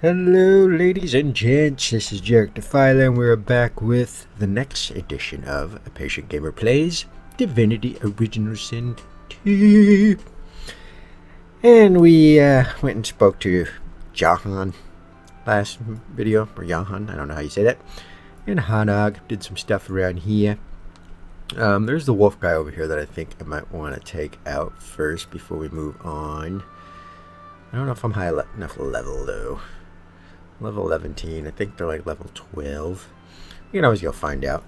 Hello, ladies and gents. This is Jarek Defiler, and we're back with the next edition of A Patient Gamer Plays Divinity Original Sin 2. And we went and spoke to Jahan last video, or Jahan, I don't know how you say that. And Hanag did some stuff around here. There's the wolf guy over here that I think I might want to take out first before we move on. I don't know if I'm high enough level though. Level 17, I think they're like level 12. You can always go find out.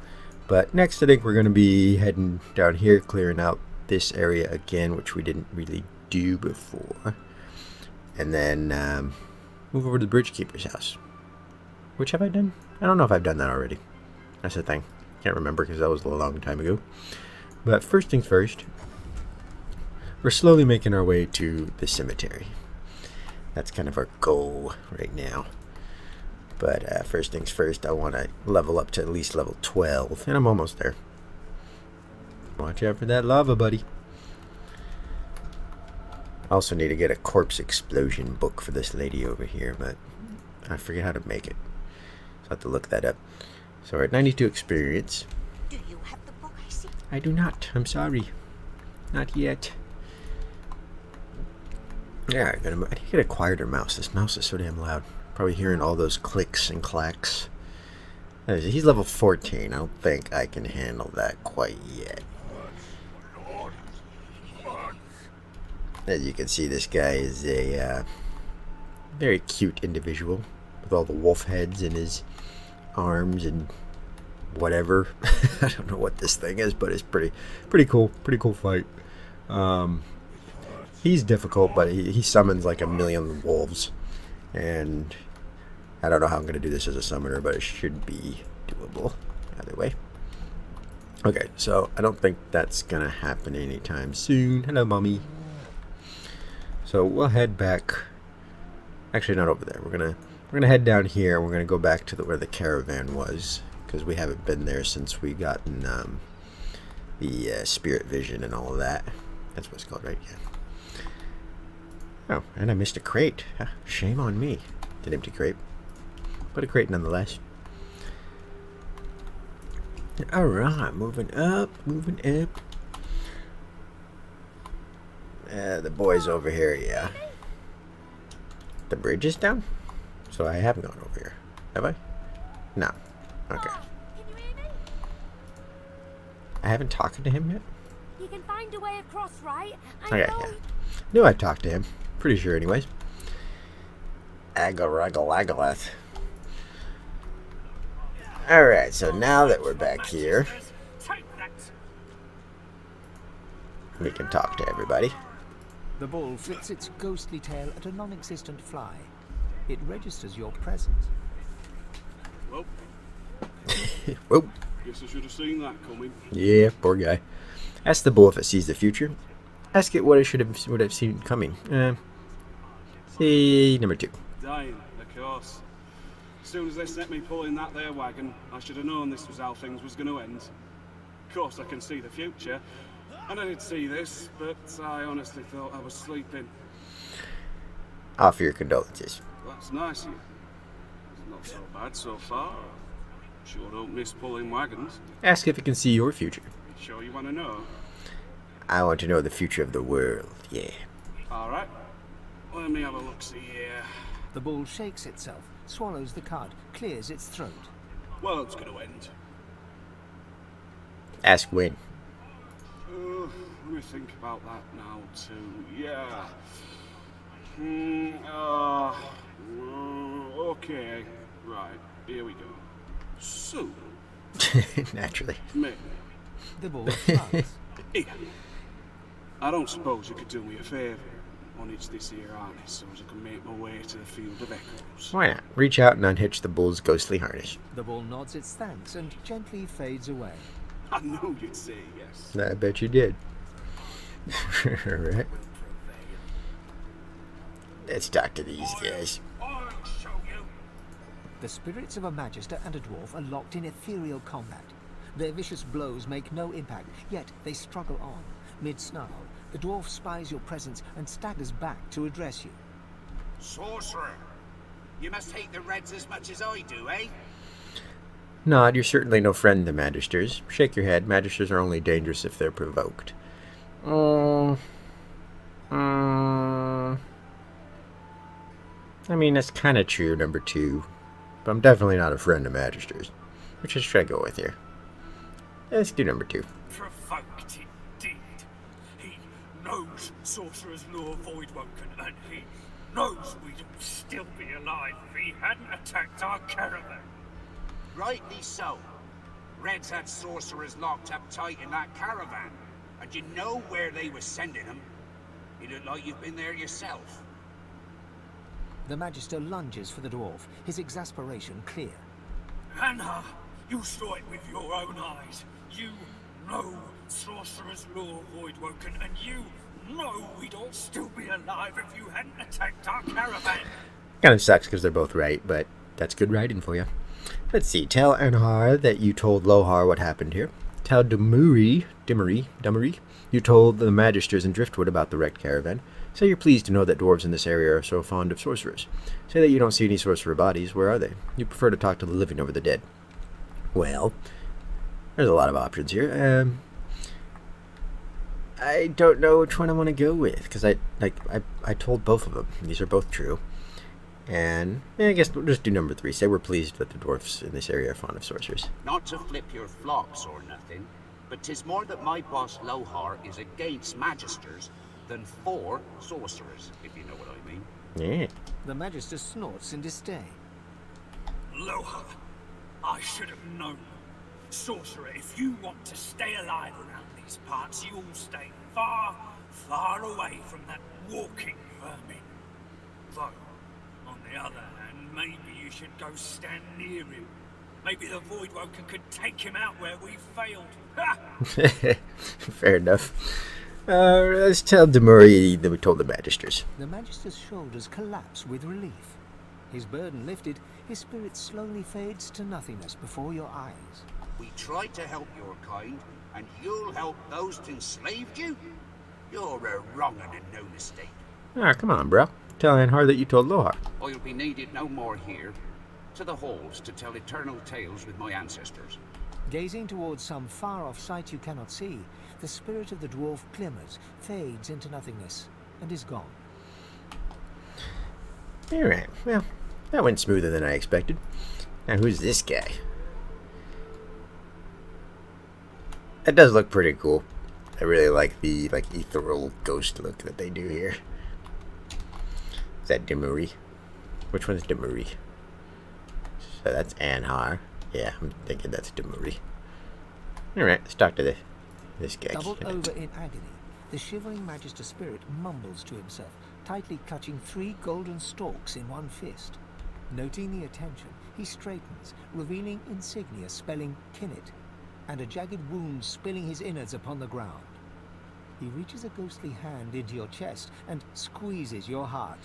But next I think we're going to be heading down here, clearing out this area again, which we didn't really do before. And then move over to the Bridge Keeper's house. Which have I done? I don't know if I've done that already. That's the thing. Can't remember because that was a long time ago. But first things first, we're slowly making our way to the cemetery. That's kind of our goal right now. But first things first, I want to level up to at least level 12. And I'm almost there. Watch out for that lava, buddy. I also need to get a corpse explosion book for this lady over here, but I forget how to make it. So I have to look that up. So we're at 92 experience. Do you have the book I see? I do not. I'm sorry. Not yet. Yeah, I need to get a quieter mouse. This mouse is so damn loud. Probably hearing all those clicks and clacks. He's level 14. I don't think I can handle that quite yet. As you can see, this guy is a very cute individual with all the wolf heads in his arms and whatever. I don't know what this thing is, but it's pretty cool. Pretty cool fight. He's difficult, but he summons like a million wolves, and I don't know how I'm going to do this as a summoner, but it should be doable either way. Okay, so I don't think that's going to happen anytime soon. Hello, mommy. So we'll head back. Actually, not over there. We're gonna head down here. We're gonna go back to where the caravan was, because we haven't been there since we gotten the spirit vision and all of that. That's what it's called, right? Yeah. Oh, and I missed a crate. Shame on me. It's an empty crate. But a crate nonetheless. Alright, moving up. The boys over here, yeah. The bridge is down? So I haven't gone over here. Have I? No. Okay. Can you hear me? I haven't talked to him yet? You can find a way across, right? Okay, yeah. Knew I talked to him. Pretty sure anyways. Agalagalath. Alright, so now that we're back here, we can talk to everybody. The bull flicks its ghostly tail at a non-existent fly. It registers your presence. Well, Whoa. guess I should have seen that coming. Yeah, poor guy. Ask the bull if it sees the future. Ask it what it would have seen coming. See number 2. Dying, of course. As soon as they sent me pulling that there wagon, I should have known this was how things was going to end. Of course, I can see the future, and I did see this, but I honestly thought I was sleeping. Offer your condolences. That's nice of you. It's not so bad so far. Sure don't miss pulling wagons. Ask if it can see your future. Sure you want to know? I want to know the future of the world, yeah. Alright. Let me have a look-see here. The bull shakes itself, swallows the cud, clears its throat. Well, it's going to end. Ask when. Let me think about that now, too. Yeah. Okay. Right. Here we go. So. Naturally. Maybe. The bull shrugs. Here. I don't suppose you could do me a favour. Unhitch this here harness so as I can make my way to the field of echoes. Why not? Reach out and unhitch the bull's ghostly harness. The bull nods its thanks and gently fades away. I knew you'd say yes. I bet you did. Alright. Let's talk to these guys. I'll show you. The spirits of a magister and a dwarf are locked in ethereal combat. Their vicious blows make no impact, yet they struggle on. Mid-snarl, the dwarf spies your presence and staggers back to address you. Sorcerer! You must hate the Reds as much as I do, eh? Nod, you're certainly no friend to Magisters. Shake your head. Magisters are only dangerous if they're provoked. I mean, that's kind of true, number 2. But I'm definitely not a friend of Magisters. Which should I go with here? Let's do number 2. Provoked indeed. He knows Sorcerer's Law Voidwoken, and he knows we'd all still be alive if he hadn't attacked our caravan. Rightly so. Reds had sorcerers locked up tight in that caravan. And you know where they were sending them. You look like you've been there yourself. The Magister lunges for the dwarf, his exasperation clear. Anna, you saw it with your own eyes. You know Sorcerer's Law Voidwoken, and you know we'd all still be alive if you hadn't attacked our caravan. Kind of sucks because they're both right, but that's good writing for you. Let's see. Tell Anhar that you told Lohar what happened here. Tell Dimuri, you told the Magisters in Driftwood about the wrecked caravan. Say you're pleased to know that dwarves in this area are so fond of sorcerers. Say that you don't see any sorcerer bodies. Where are they? You prefer to talk to the living over the dead. Well, there's a lot of options here. I don't know which one I want to go with, because I told both of them. These are both true. And I guess we'll just do number 3. Say we're pleased that the dwarfs in this area are fond of sorcerers. Not to flip your flops or nothing, but 'tis more that my boss Lohar is against Magisters than for sorcerers, if you know what I mean. Yeah. The Magister snorts in disdain. Loha, I should have known. Sorcerer, if you want to stay alive around these parts, you'll stay far, far away from that walking vermin. Though, on the other hand, maybe you should go stand near him. Maybe the Voidwoken could take him out where we failed. Ha! Fair enough. Let's tell Dimuri that we told the Magisters. The Magister's shoulders collapse with relief. His burden lifted, his spirit slowly fades to nothingness before your eyes. We tried to help your kind, and you'll help those that enslaved you? You're a wrong un and no mistake. Ah, come on, bro. Tell Anhar that you told Lohar. I'll be needed no more here. To the halls to tell eternal tales with my ancestors. Gazing towards some far-off sight you cannot see, the spirit of the dwarf glimmers, fades into nothingness, and is gone. Alright, well, that went smoother than I expected. Now, who's this guy? That does look pretty cool. I really like the ethereal ghost look that they do here. Is that Dimuri? Which one's Dimuri? So that's Anhar. Yeah, I'm thinking that's Dimuri. Alright, let's talk to this guy. Doubled over in agony, the shivering Magister spirit mumbles to himself, tightly clutching 3 golden stalks in one fist. Noting the attention, he straightens, revealing insignia spelling Kinnet, and a jagged wound spilling his innards upon the ground. He reaches a ghostly hand into your chest and squeezes your heart.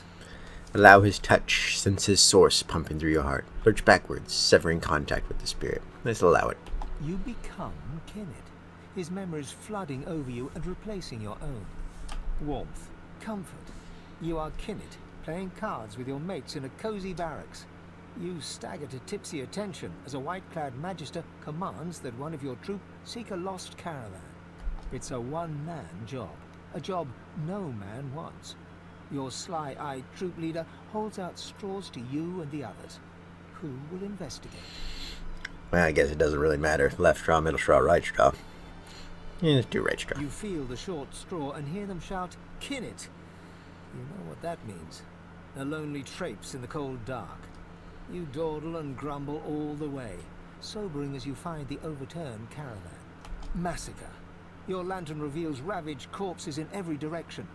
Allow his touch, sense his source pumping through your heart. Lurch backwards, severing contact with the spirit. Let's allow it. You become Kinnet, his memories flooding over you and replacing your own. Warmth, comfort. You are Kinnet, playing cards with your mates in a cozy barracks. You stagger to tipsy attention as a white-clad Magister commands that one of your troop seek a lost caravan. It's a one-man job, a job no man wants. Your sly-eyed troop leader holds out straws to you and the others. Who will investigate? Well, I guess it doesn't really matter. Left straw, middle straw, right straw. Yeah, let's do right straw. You feel the short straw and hear them shout, Kinnet! You know what that means. A lonely traipse in the cold dark. You dawdle and grumble all the way, sobering as you find the overturned caravan. Massacre. Your lantern reveals ravaged corpses in every direction.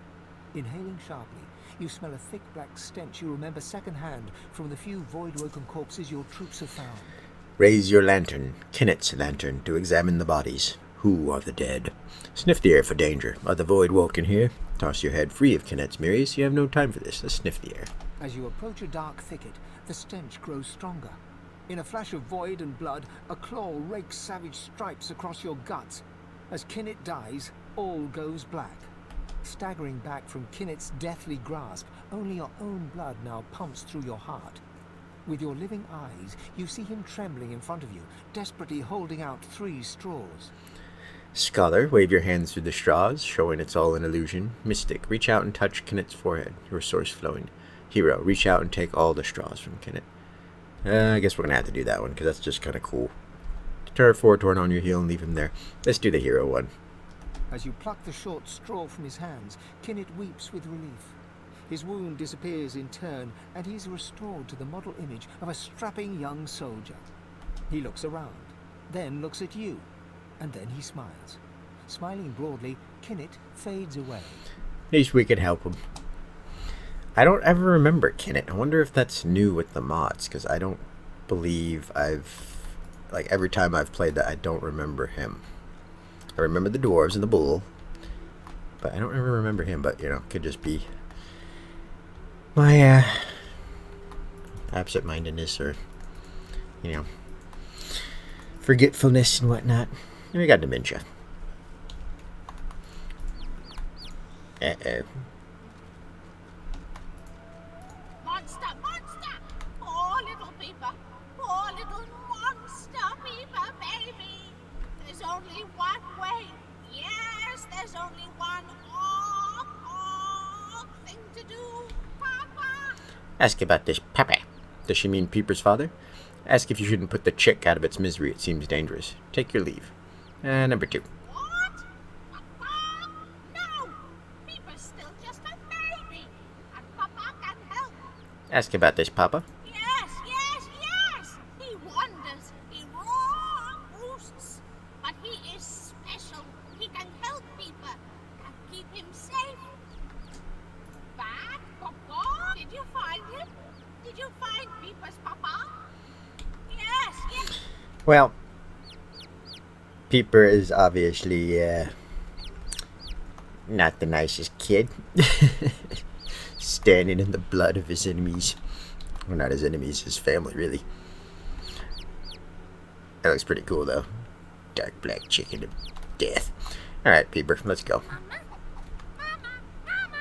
Inhaling sharply, you smell a thick black stench you remember secondhand from the few void-woken corpses your troops have found. Raise your lantern, Kinnet's lantern, to examine the bodies. Who are the dead? Sniff the air for danger. Are the void woken here? Toss your head free of Kinnet's Mirius. You have no time for this. Let's sniff the air. As you approach a dark thicket, the stench grows stronger. In a flash of void and blood, a claw rakes savage stripes across your guts. As Kinnet dies, all goes black. Staggering back from Kinnet's deathly grasp, only your own blood now pumps through your heart. With your living eyes, you see him trembling in front of you, desperately holding out 3 straws. Scholar, wave your hands through the straws, showing it's all an illusion. Mystic, reach out and touch Kinnet's forehead, your source flowing. Hero, reach out and take all the straws from Kinnet. I guess we're going to have to do that one, because that's just kind of cool. Turn forward, torn on your heel, and leave him there. Let's do the hero one. As you pluck the short straw from his hands, Kinnet weeps with relief. His wound disappears in turn, and he's restored to the model image of a strapping young soldier. He looks around, then looks at you, and then he smiles. Smiling broadly, Kinnet fades away. At least we can help him. I don't ever remember Kinnet. I wonder if that's new with the mods, because I don't believe like, every time I've played that, I don't remember him. I remember the dwarves and the bull, but I don't ever remember him. But, you know, could just be my absent-mindedness or, you know, forgetfulness and whatnot. And we got dementia. Uh-oh. Monster, monster! Poor little Peeper. Poor little monster Peeper, baby. There's only one way. Yes, there's only one thing to do, Papa. Ask about this Papa. Does she mean Peeper's father? Ask if you shouldn't put the chick out of its misery. It seems dangerous. Take your leave. Number 2. What? Papa? No! Peeper's still just a baby. And Papa can help. Ask about this Papa. Yes, yes, yes! He wanders, he roosts, but he is special. He can help Peeper and keep him safe. Back, Papa? Did you find him? Did you find Peeper's Papa? Yes, yes. Well, Peeper is obviously not the nicest kid. Standing in the blood of his enemies. Well, not his enemies, his family, really. That looks pretty cool, though. Dark black chicken of death. Alright, Peeper, let's go. Mama, Mama, Mama.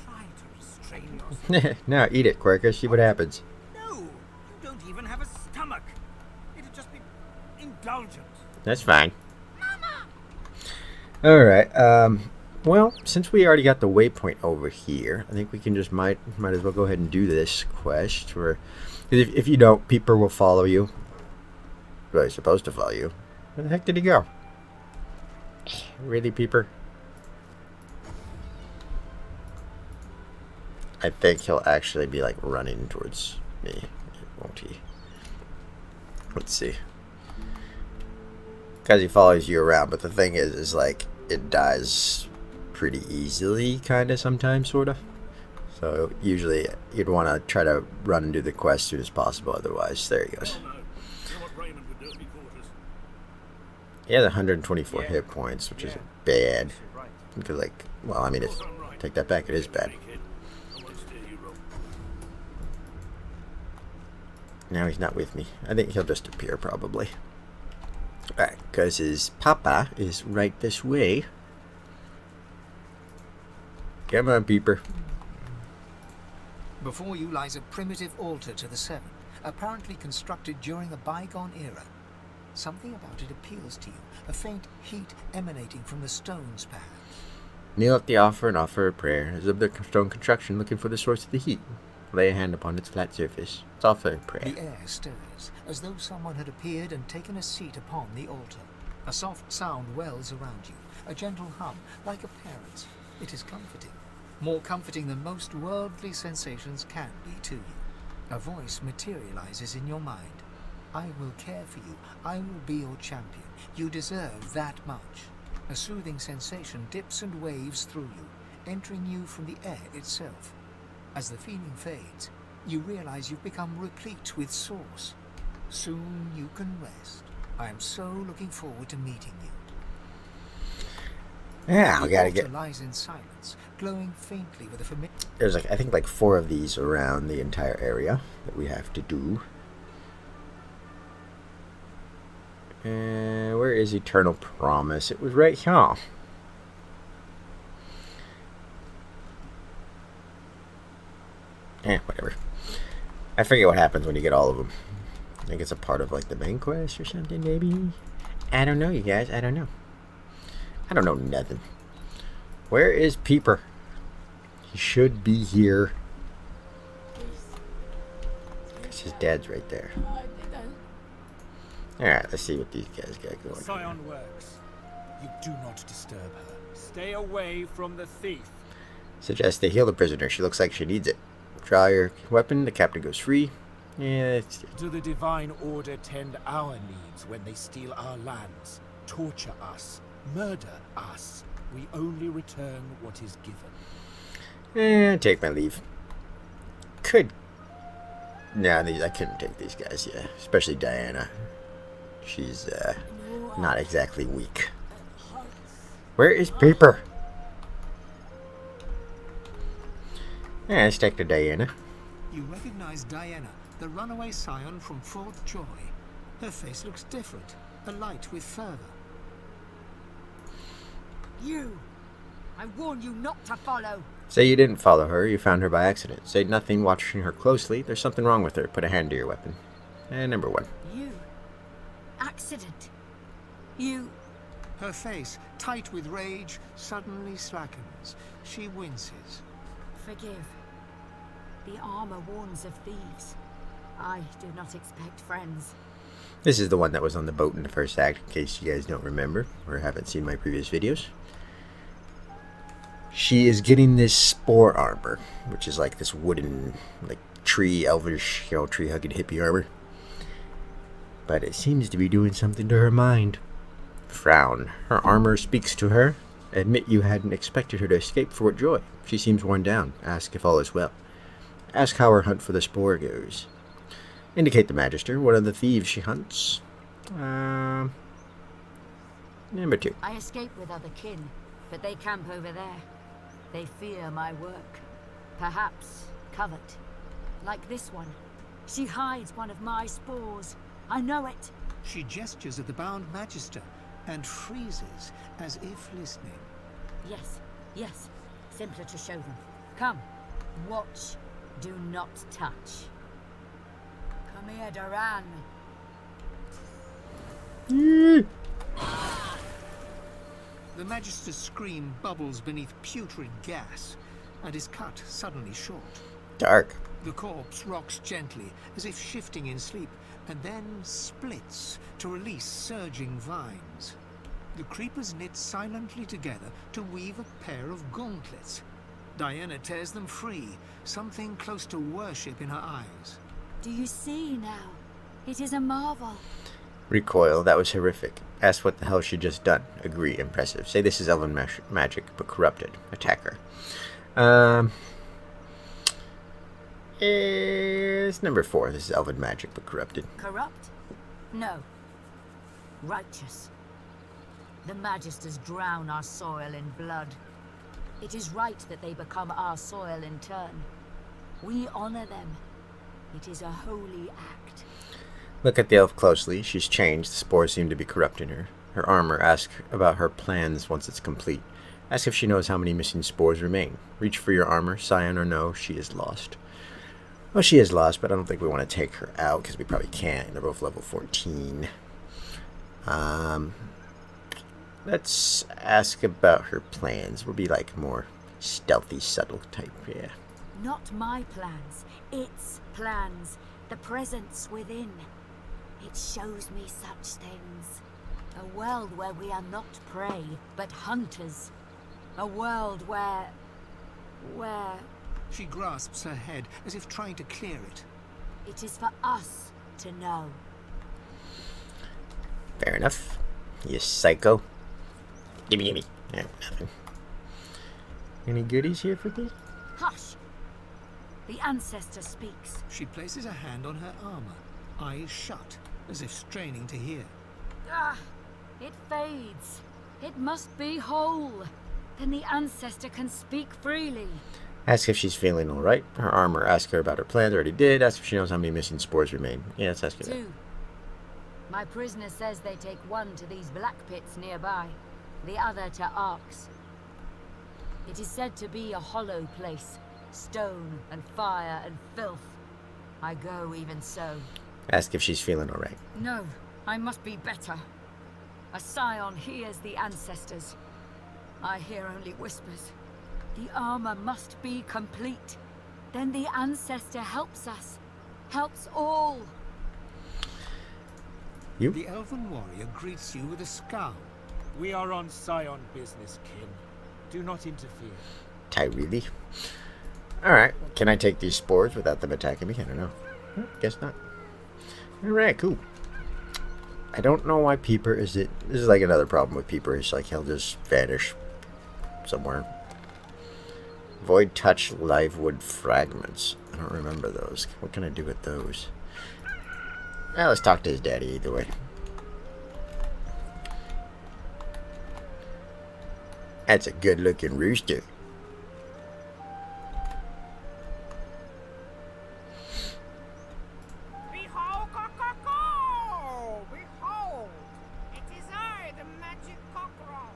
Try to restrain yourself. Now, eat it, Quaker. See what happens. No, you don't even have a stomach. It'd just be indulgent. That's fine. Mama. Alright, well, since we already got the waypoint over here, I think we can just might as well go ahead and do this quest. Where, if you don't, Peeper will follow you. Well, he's supposed to follow you. Where the heck did he go? Really, Peeper? I think he'll actually be, like, running towards me, won't he? Let's see. Because he follows you around, but the thing is like, it dies pretty easily, kind of, sometimes, sort of. So, usually, you'd want to try to run and do the quest as soon as possible, otherwise, there he goes. He has 124 hit points, which is bad. Because, like, well, I mean, it's, take that back, it is bad. Now he's not with me. I think he'll just appear, probably. Alright, because his papa is right this way. Come on, Peeper. Before you lies a primitive altar to the Seven, apparently constructed during a bygone era. Something about it appeals to you, a faint heat emanating from the stones, perhaps. Kneel at the altar and offer a prayer. As of the stone construction, looking for the source of the heat. Lay a hand upon its flat surface. It's offer a prayer. The air stirs, as though someone had appeared and taken a seat upon the altar. A soft sound wells around you, a gentle hum, like a parent's. It is comforting. More comforting than most worldly sensations can be to you. A voice materializes in your mind. I will care for you. I will be your champion. You deserve that much. A soothing sensation dips and waves through you, entering you from the air itself. As the feeling fades, you realize you've become replete with source. Soon you can rest. I am so looking forward to meeting you. Yeah, we gotta The get... altar lies in silence, glowing faintly with a familiar... There's like, I think like 4 of these around the entire area that we have to do. Where is Eternal Promise? It was right here. Whatever. I forget what happens when you get all of them. I think it's a part of like the main quest or something, maybe. I don't know, you guys. I don't know. I don't know nothing. Where is Peeper? He should be here. Because his dad's right there. Alright, let's see what these guys got going. Scion works. You do not disturb her. Stay away from the thief. Suggest they heal the prisoner. She looks like she needs it. Draw your weapon. The captain goes free. Yeah, Do the Divine Order tend our needs when they steal our lands, torture us, murder us? We only return what is given. take my leave. Nah, I couldn't take these guys, yeah. Especially Diana. She's, not exactly weak. Where is Peeper? Yeah, let's take to Diana. You recognize Diana, the runaway scion from Fort Joy. Her face looks different, alight with fervor. You! I warn you not to follow! Say you didn't follow her, you found her by accident. Say nothing watching her closely, there's something wrong with her. Put a hand to your weapon. And number 1. You? Accident? You? Her face, tight with rage, suddenly slackens. She winces. Forgive. The armor warns of thieves. I do not expect friends. This is the one that was on the boat in the first act, in case you guys don't remember or haven't seen my previous videos. She is getting this spore armor, which is like this wooden, like tree, elvish, tree-hugging hippie armor. But it seems to be doing something to her mind. Frown. Her armor speaks to her. Admit you hadn't expected her to escape Fort Joy. She seems worn down. Ask if all is well. Ask how her hunt for the spore goes. Indicate the Magister. What are the thieves she hunts? Number 2. I escape with other kin, but they camp over there. They fear my work. Perhaps covet. Like this one. She hides one of my spores. I know it. She gestures at the bound Magister and freezes as if listening. Yes, yes. Simpler to show them. Come. Watch. Do not touch. Come here, Duran. The Magister's scream bubbles beneath putrid gas and is cut suddenly short. Dark. The corpse rocks gently, as if shifting in sleep, and then splits to release surging vines. The creepers knit silently together to weave a pair of gauntlets. Diana tears them free, something close to worship in her eyes. Do you see now? It is a marvel. Recoil. That was horrific. Ask what the hell she just done. Agree. Impressive. Say this is elven magic, but corrupted. Attack her. It's number 4. This is elven magic, but corrupted. Corrupt? No. Righteous. The Magisters drown our soil in blood. It is right that they become our soil in turn. We honor them. It is a holy act. Look at the elf closely. She's changed. The spores seem to be corrupting her. Her armor. Ask about her plans once it's complete. Ask if she knows how many missing spores remain. Reach for your armor. Scion or no, she is lost. Well, she is lost, but I don't think we want to take her out, because we probably can't. They're both level 14. Let's ask about her plans. We'll be like more stealthy, subtle type, yeah. Not my plans. Its plans. The presence within. It shows me such things. A world where we are not prey, but hunters. A world where... She grasps her head as if trying to clear it. It is for us to know. Fair enough. You psycho. Gimme. Nothing. Any goodies here for me? Hush! The ancestor speaks. She places a hand on her armor, eyes shut, as if straining to hear. Ah! It fades. It must be whole. Then the ancestor can speak freely. Ask if she's feeling alright. Her armor. Ask her about her plans. Already did. Ask if she knows how many missing spores remain. Yeah, let's ask her that. 2. My prisoner says they take one to these black pits nearby, the other to Arks. It is said to be a hollow place, Stone and fire and filth. I go even so. Ask if she's feeling alright. No, I must be better. A scion hears the ancestors. I hear only whispers. The armor must be complete. Then the ancestor helps us. Helps all. You? The elven warrior greets you with a scowl. We are on Scion business, kin. Do not interfere. Tyree. Alright, can I take these spores without them attacking me? I don't know. Guess not. Alright, cool. I don't know why Peeper is it. This is like another problem with Peeper. It's like he'll just vanish somewhere. Void touch live wood fragments. I don't remember those. What can I do with those? Well, let's talk to his daddy either way. That's a good looking rooster. Behold, co-co-co! Behold! It is I, the magic cockerel.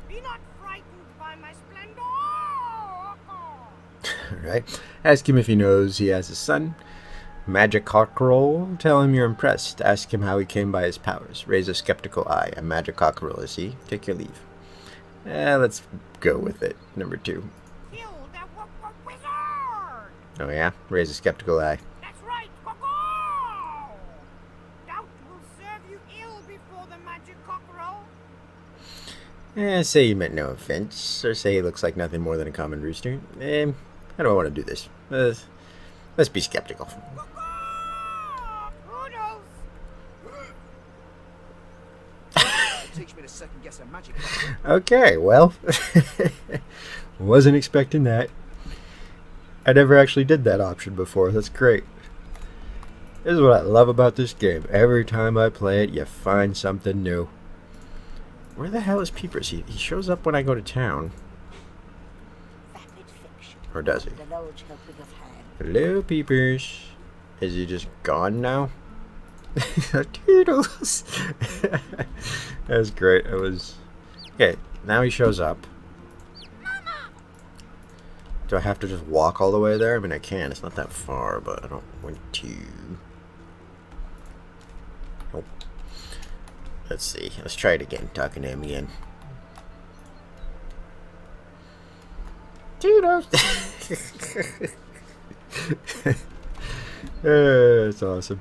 Be not frightened by my splendor! Alright. Ask him if he knows he has a son. Magic cockerel. Tell him you're impressed. Ask him how he came by his powers. Raise a skeptical eye. A magic cockerel, is he? Take your leave. Let's go with it. Number 2. Kill that wizard! Oh yeah? Raise a skeptical eye. That's right, Coco! Doubt will serve you ill before the magic cockerel. Say you meant no offense. Or say he looks like nothing more than a common rooster. I don't want to do this. Let's be skeptical. Who knows? Teach me to second guess a magic. Okay, well. Wasn't expecting that. I never actually did that option before. That's great. This is what I love about this game. Every time I play it, you find something new. Where the hell is Peepers? He shows up when I go to town. Vapid fiction. Or does he? The large helping of hand. Hello, Peepers. Is he just gone now? Toodles! That was great. It was... Okay, now he shows up. Mama! Do I have to just walk all the way there? I mean, I can. It's not that far, but I don't want to. Nope. Let's see. Let's try it again. Talking to him again. Toodles! It's awesome.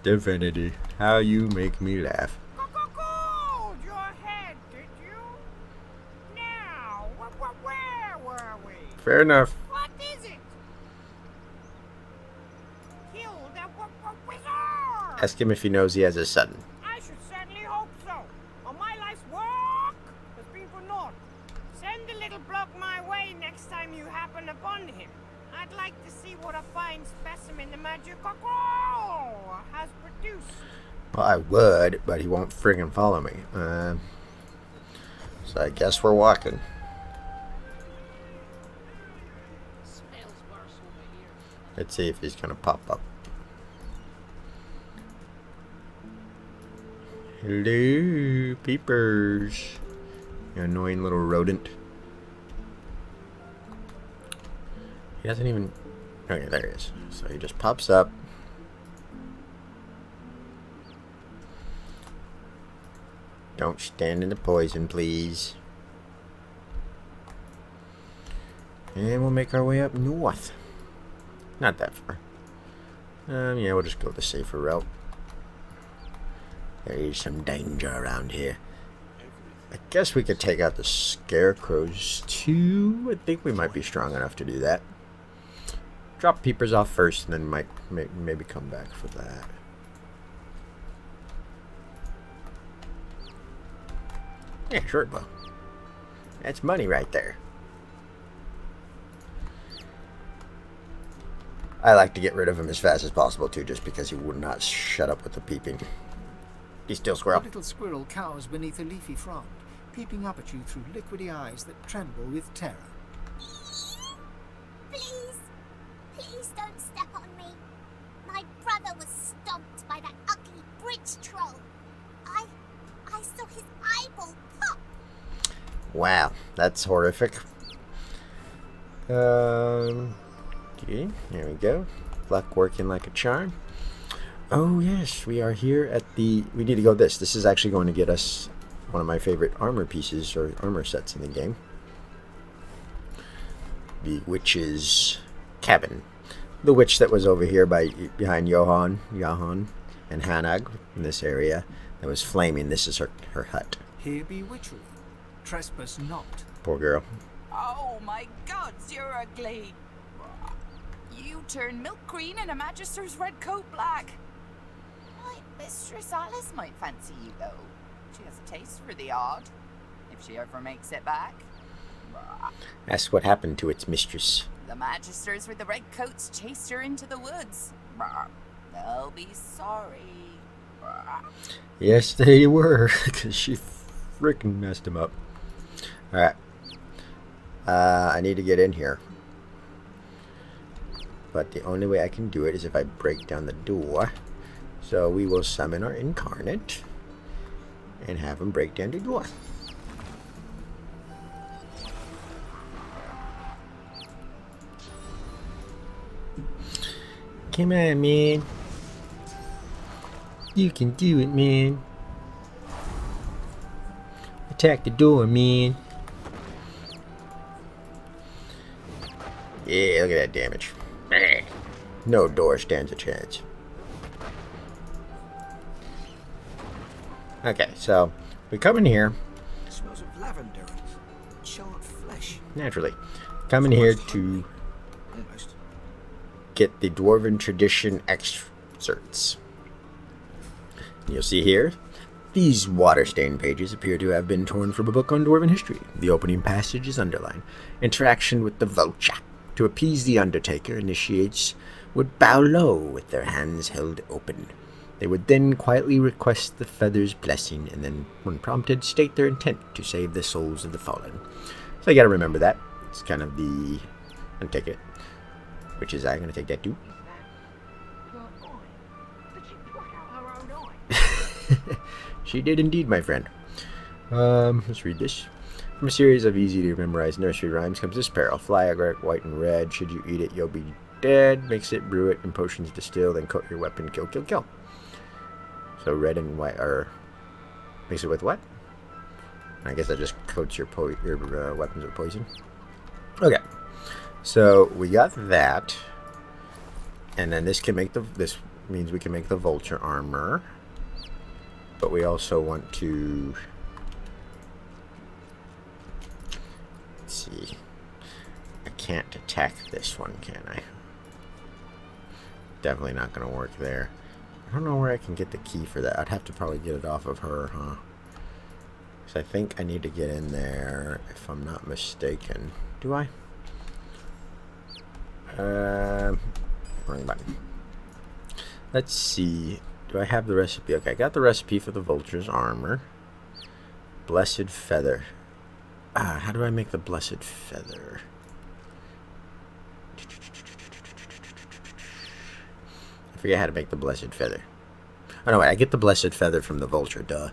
Divinity. How you make me laugh. Cold your head, did you? Now, where were we? Fair enough. What is it? Kill that wizard! Ask him if he knows he has a son. I should certainly hope so. All my life's work has been for naught. Send a little bloke my way next time you happen upon him. I'd like to see what a fine specimen the magic cockerel has produced. Well, I would, but he won't friggin' follow me. So I guess we're walking. Smells worse over here. Let's see if he's gonna pop up. Hello, Peepers. You annoying little rodent. He doesn't even... Okay, there he is. So he just pops up. Don't stand in the poison, please. And we'll make our way up north. Not that far. Yeah, we'll just go the safer route. There is some danger around here. I guess we could take out the scarecrows too. I think we might be strong enough to do that. Drop Peepers off first, and then might maybe come back for that. Yeah, short bow. That's money right there. I like to get rid of him as fast as possible too, just because he would not shut up with the peeping. Be still, The squirrel. little squirrel cowers beneath a leafy frond, peeping up at you through liquidy eyes that tremble with terror. Please, please don't step on me. My brother was stomped by that ugly bridge troll. I saw his eyeball pop. Wow, that's horrific. Okay, there we go. Luck working like a charm. Oh yes, we are here at the... We need to go this. This is actually going to get us one of my favorite armor pieces or armor sets in the game. The witch's cabin. The witch that was over here behind Johann and Hanag in this area that was flaming. This is her hut. Here be witchery. Trespass not. Poor girl. Oh my gods, you're ugly. You turn milk green and a magister's red coat black. My Mistress Alice might fancy you though. She has a taste for the odd, if she ever makes it back. That's what happened to its mistress. The magisters with the red coats chased her into the woods. They'll be sorry. Yes, they were, because she freaking messed him up. Alright. I need to get in here. But the only way I can do it is if I break down the door. So we will summon our incarnate and have him break down the door. Come on, man. You can do it, man. Attack the door, man. Yeah, look at that damage. No door stands a chance. Okay, so we come in here. It smells of lavender and charred flesh. Naturally. Come in here to Almost. get the Dwarven Tradition excerpts. You'll see here, these water-stained pages appear to have been torn from a book on Dwarven history. The opening passage is underlined. Interaction with the Vulture. To appease the Undertaker, initiates would bow low with their hands held open. They would then quietly request the Feather's blessing, and then, when prompted, state their intent to save the souls of the fallen. So you gotta remember that. It's kind of the... I'm taking it. Which is I'm gonna take that too. She did indeed, my friend. Let's read this. From a series of easy to memorize nursery rhymes comes this peril. Fly agaric, white and red. Should you eat it, you'll be dead. Mix it, brew it, and potions distill. Then coat your weapon. Kill, kill, kill. So red and white are... Mix it with what? I guess that just coats your weapons with poison. Okay. So we got that. And then this can make the... This means we can make the Vulture armor. But we also want to... Let's see. I can't attack this one, can I? Definitely not going to work there. I don't know where I can get the key for that. I'd have to probably get it off of her, huh? So I think I need to get in there, if I'm not mistaken. Do I? Wrong button. Let's see. Do I have the recipe? Okay, I got the recipe for the Vulture's armor. Blessed Feather. How do I make the Blessed Feather? I forget how to make the Blessed Feather. Oh no, wait, I get the Blessed Feather from the Vulture, duh.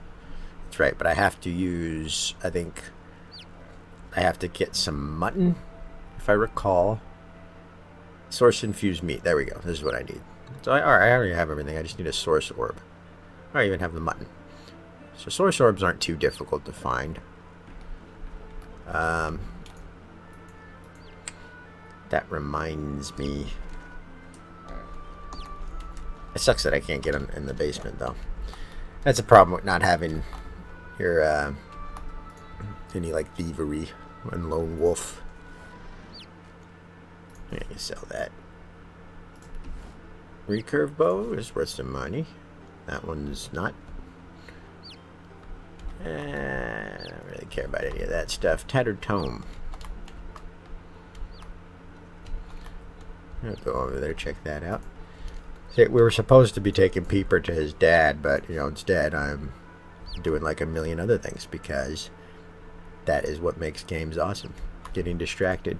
That's right, but I have to use, I think, I have to get some mutton, if I recall. Source infused meat, there we go, this is what I need. So I already have everything, I just need a source orb. I even have the mutton. So source orbs aren't too difficult to find. That reminds me. It sucks that I can't get them in the basement, though. That's a problem with not having your any like thievery and lone wolf. I can sell that. Recurve bow is worth some money. That one's not. I don't really care about any of that stuff. Tattered tome. I'll go over there, check that out. See, we were supposed to be taking Peeper to his dad, but, you know, instead I'm doing like a million other things because that is what makes games awesome. Getting distracted.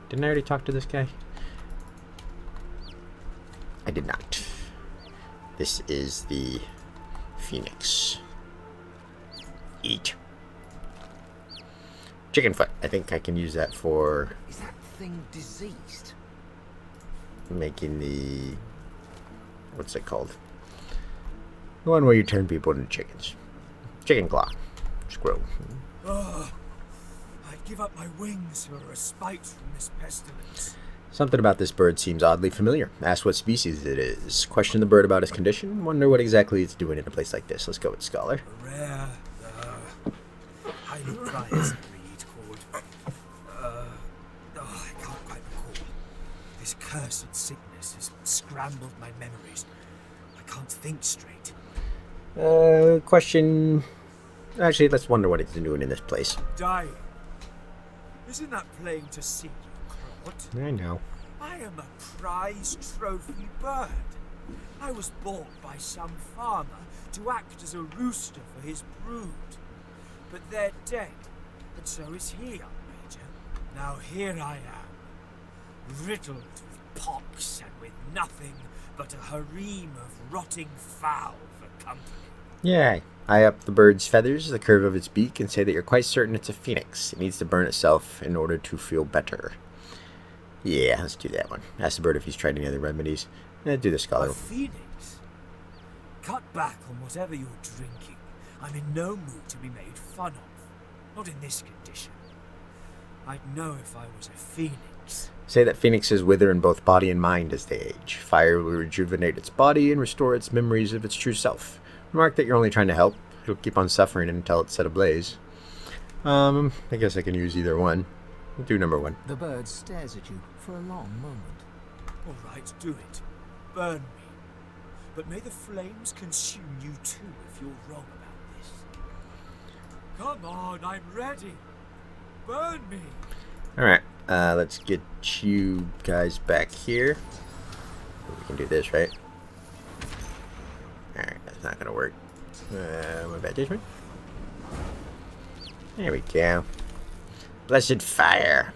Didn't I already talk to this guy? I did not. This is the Phoenix. Eat. Chicken foot. I think I can use that for... Is that something diseased. Making the... what's it called? The one where you turn people into chickens. Chicken claw. Squirrel. Oh, I'd give up my wings for a respite from this pestilence. Something about this bird seems oddly familiar. Ask what species it is. Question the bird about its condition. Wonder what exactly it's doing in a place like this. Let's go with Scholar. A rare, highly prized breed called... I can't quite recall. This cursed sickness has scrambled my memories. I can't think straight. Question... Actually, let's wonder what it's doing in this place. Dying. Isn't that plain to see, you crowd? I know. I am a prize trophy bird. I was bought by some farmer to act as a rooster for his brood. But they're dead, and so is he, I'll wager. Now here I am, riddled with pox and with nothing but a harem of rotting fowl for company. Yeah. Eye up the bird's feathers, the curve of its beak, and say that you're quite certain it's a phoenix. It needs to burn itself in order to feel better. Yeah, let's do that one. Ask the bird if he's tried any other remedies. Do the Scholar. A phoenix? Cut back on whatever you're drinking. I'm in no mood to be made fun of. Not in this condition. I'd know if I was a phoenix. Say that phoenixes wither in both body and mind as they age. Fire will rejuvenate its body and restore its memories of its true self. Remark that you're only trying to help. It'll keep on suffering until it's set ablaze. I guess I can use either one. We'll do number one. The bird stares at you for a long moment. All right, do it. Burn me. But may the flames consume you too if you're wrong about this. Come on, I'm ready. Burn me. Alright, let's get you guys back here. We can do this, right? Alright, that's not gonna work. What about this one? There we go. Blessed fire.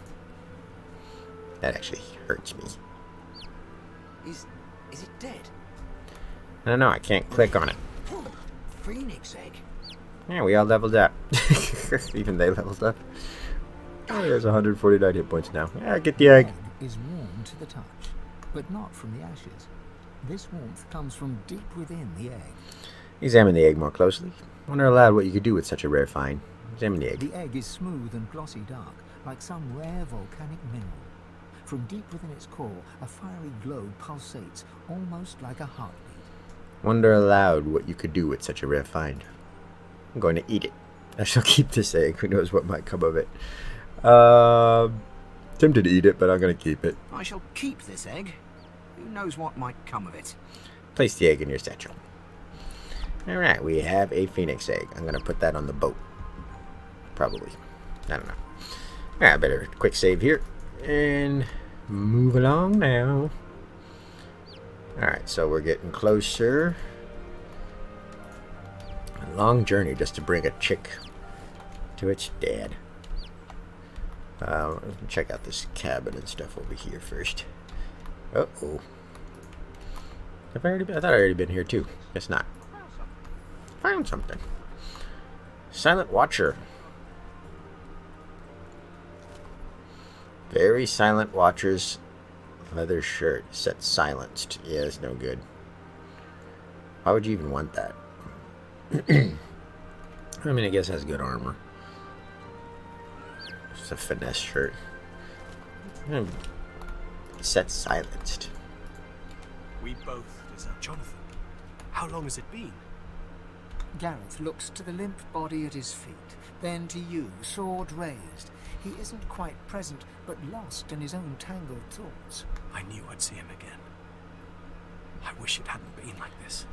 That actually hurts me. Is it dead? I don't know, I can't click on it. Phoenix egg. Yeah, we all leveled up. Even they leveled up. Oh, there's 149 hit points now. Yeah, get the egg. Is warm to the touch, but not from the ashes. This warmth comes from deep within the egg. Examine the egg more closely. Wonder aloud what you could do with such a rare find. Examine the egg. The egg is smooth and glossy dark, like some rare volcanic mineral. From deep within its core, a fiery glow pulsates, almost like a heartbeat. Wonder aloud what you could do with such a rare find. I'm going to eat it. I shall keep this egg. Who knows what might come of it. Tempted to eat it, but I'm going to keep it. I shall keep this egg. Who knows what might come of it? Place the egg in your satchel. Alright, we have a phoenix egg. I'm going to put that on the boat. Probably. I don't know. Alright, better quick save here. And move along now. Alright, so we're getting closer. A long journey just to bring a chick to its dad. Let's check out this cabin and stuff over here first. Uh-oh. Have I already been? I thought I already been here too. Guess not. Found something. Silent Watcher. Very silent watchers. Leather shirt. Set silenced. Yeah, it's no good. Why would you even want that? I mean, I guess it has good armor. It's a finesse shirt. Set silenced. We both deserve Jonathan. How long has it been? Gareth looks to the limp body at his feet, then to you, sword raised. He isn't quite present, but lost in his own tangled thoughts. I knew I'd see him again. I wish it hadn't been like this.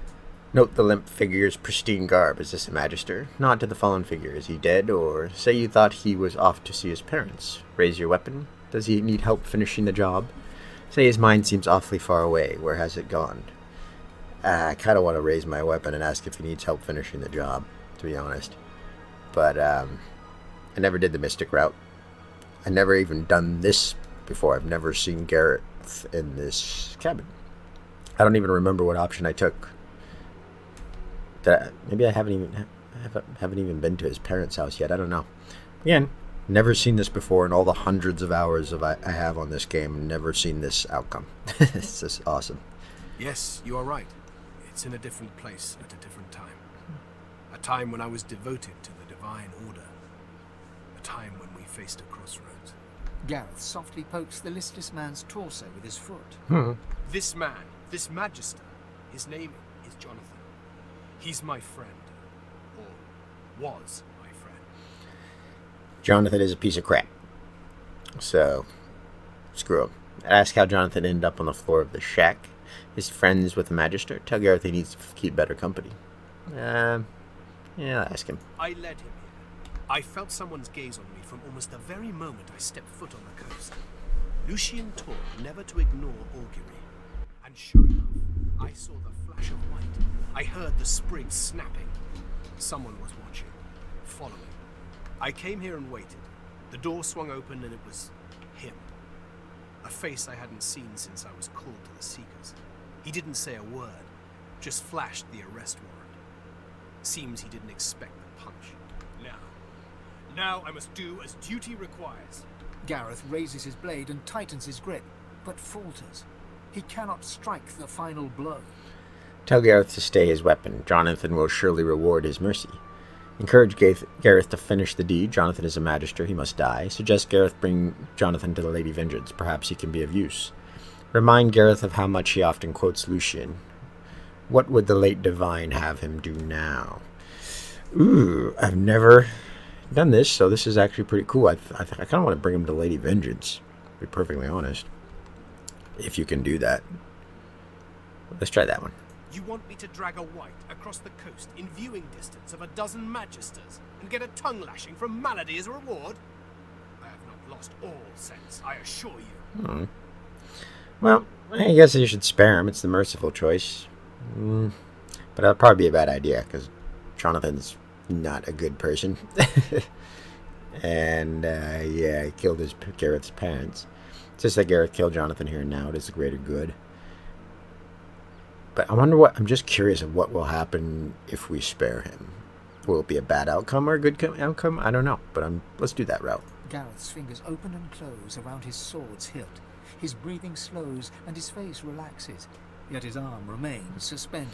Note the limp figure's pristine garb. Is this a magister? Nod to the fallen figure. Is he dead? Or say you thought he was off to see his parents. Raise your weapon. Does he need help finishing the job? Say his mind seems awfully far away. Where has it gone? I kind of want to raise my weapon and ask if he needs help finishing the job, to be honest. But I never did the mystic route. I never even done this before. I've never seen Gareth in this cabin. I don't even remember what option I took. Maybe I haven't even been to his parents' house yet. I don't know. Again, Never seen this before in all the hundreds of hours I have on this game. Never seen this outcome. It's just awesome. Yes, you are right. It's in a different place at a different time. A time when I was devoted to the Divine Order. A time when we faced a crossroads. Gareth softly pokes the listless man's torso with his foot. This man, this Magister, his name is Jonathan. He's my friend. Or was my friend. Jonathan is a piece of crap. So, screw him. Ask how Jonathan ended up on the floor of the shack. His friends with the Magister. Tell Gareth he needs to keep better company. Yeah, I'll ask him. I led him here. I felt someone's gaze on me from almost the very moment I stepped foot on the coast. Lucian taught never to ignore augury. And sure enough, I saw the flash of light. I heard the sprigs snapping. Someone was watching, following. I came here and waited. The door swung open and it was him. A face I hadn't seen since I was called to the Seekers. He didn't say a word, just flashed the arrest warrant. Seems he didn't expect the punch. Now I must do as duty requires. Gareth raises his blade and tightens his grip, but falters. He cannot strike the final blow. Tell Gareth to stay his weapon. Jonathan will surely reward his mercy. Encourage Gareth to finish the deed. Jonathan is a Magister. He must die. Suggest Gareth bring Jonathan to the Lady Vengeance. Perhaps he can be of use. Remind Gareth of how much he often quotes Lucian. What would the late Divine have him do now? Ooh, I've never done this, so this is actually pretty cool. I kind of want to bring him to Lady Vengeance, to be perfectly honest. If you can do that. Let's try that one. You want me to drag a white across the coast in viewing distance of a dozen Magisters and get a tongue lashing from Malady as a reward? I have not lost all sense, I assure you. Well, I guess you should spare him. It's the merciful choice. But that'll probably be a bad idea, because Jonathan's not a good person. And, yeah, he killed Gareth's parents. It's just that Gareth killed Jonathan here and now. It is the greater good. But I'm just curious of what will happen if we spare him. Will it be a bad outcome or a good outcome? I don't know, but let's do that route. Gareth's fingers open and close around his sword's hilt. His breathing slows and his face relaxes, yet his arm remains suspended.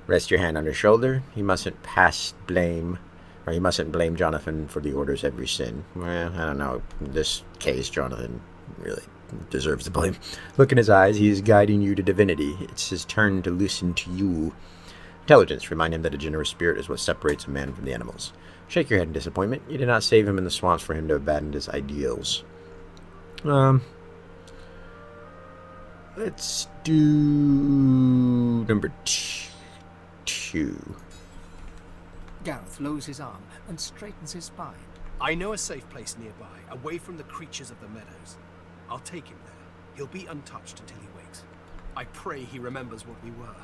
Rest your hand on his shoulder. He mustn't blame Jonathan for the Order's every sin. Well, I don't know. In this case, Jonathan really deserves the blame. Look in his eyes. He is guiding you to divinity. It's his turn to listen to you. Intelligence. Remind him that a generous spirit is what separates a man from the animals. Shake your head in disappointment. You did not save him in the swamps for him to abandon his ideals. Let's do number 2. Gareth lowers his arm and straightens his spine. I know a safe place nearby, away from the creatures of the meadows. I'll take him there. He'll be untouched until he wakes. I pray he remembers what we were,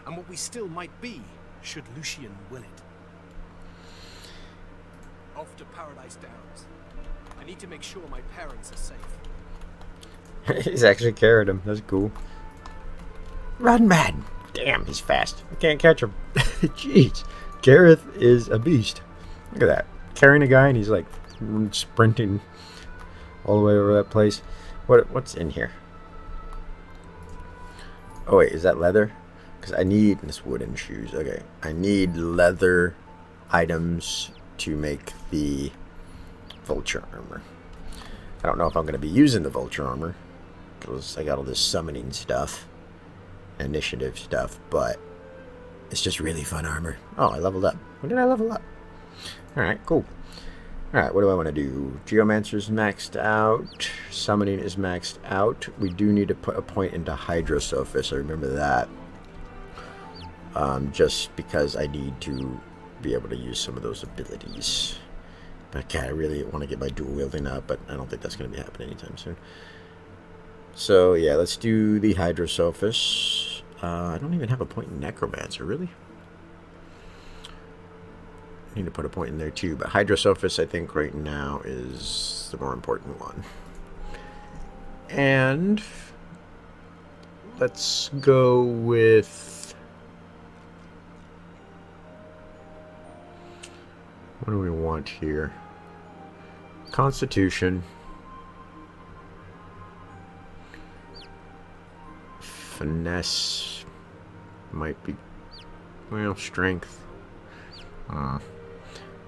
and what we still might be, should Lucian will it. Off to Paradise Downs. I need to make sure my parents are safe. He's actually carried him. That's cool. Run, man! Damn, he's fast. I can't catch him. Jeez. Gareth is a beast. Look at that. Carrying a guy and he's like sprinting all the way over that place. What's in here? Oh wait, is that leather? Because I need this wooden shoes. Okay. I need leather items to make the Vulture armor. I don't know if I'm going to be using the Vulture armor, because I got all this summoning stuff, initiative stuff, but it's just really fun armor. Oh, I leveled up. When did I level up? Alright, cool. Alright, what do I want to do? Geomancer's maxed out. Summoning is maxed out. We do need to put a point into Hydrosophis. I remember that. Just because I need to be able to use some of those abilities. Okay, I really want to get my dual wielding up, but I don't think that's going to be happening anytime soon. So, yeah, let's do the Hydrosophis. I don't even have a point in Necromancer, really? I need to put a point in there, too. But Hydrosophis, I think, right now is the more important one. And let's go with... what do we want here? Constitution. Finesse might be, well, strength.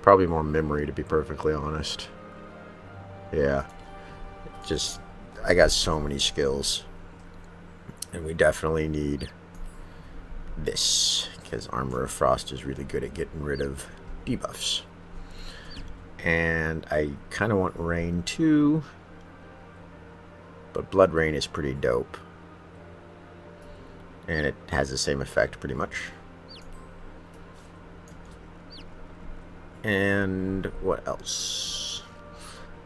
Probably more memory, to be perfectly honest. Yeah, just I got so many skills, and we definitely need this because Armor of Frost is really good at getting rid of debuffs. And I kind of want Rain too, but Blood Rain is pretty dope. And it has the same effect pretty much. And what else?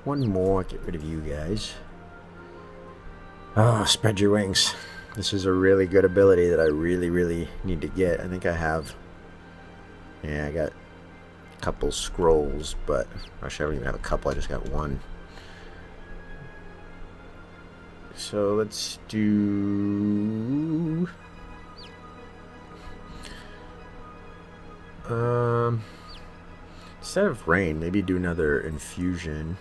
One more, get rid of you guys. Oh, spread your wings. This is a really good ability that I really need to get. I think I have, yeah, I got a couple scrolls, but actually I don't even have a couple, I just got one. So let's do instead of Rain, maybe do another Infusion.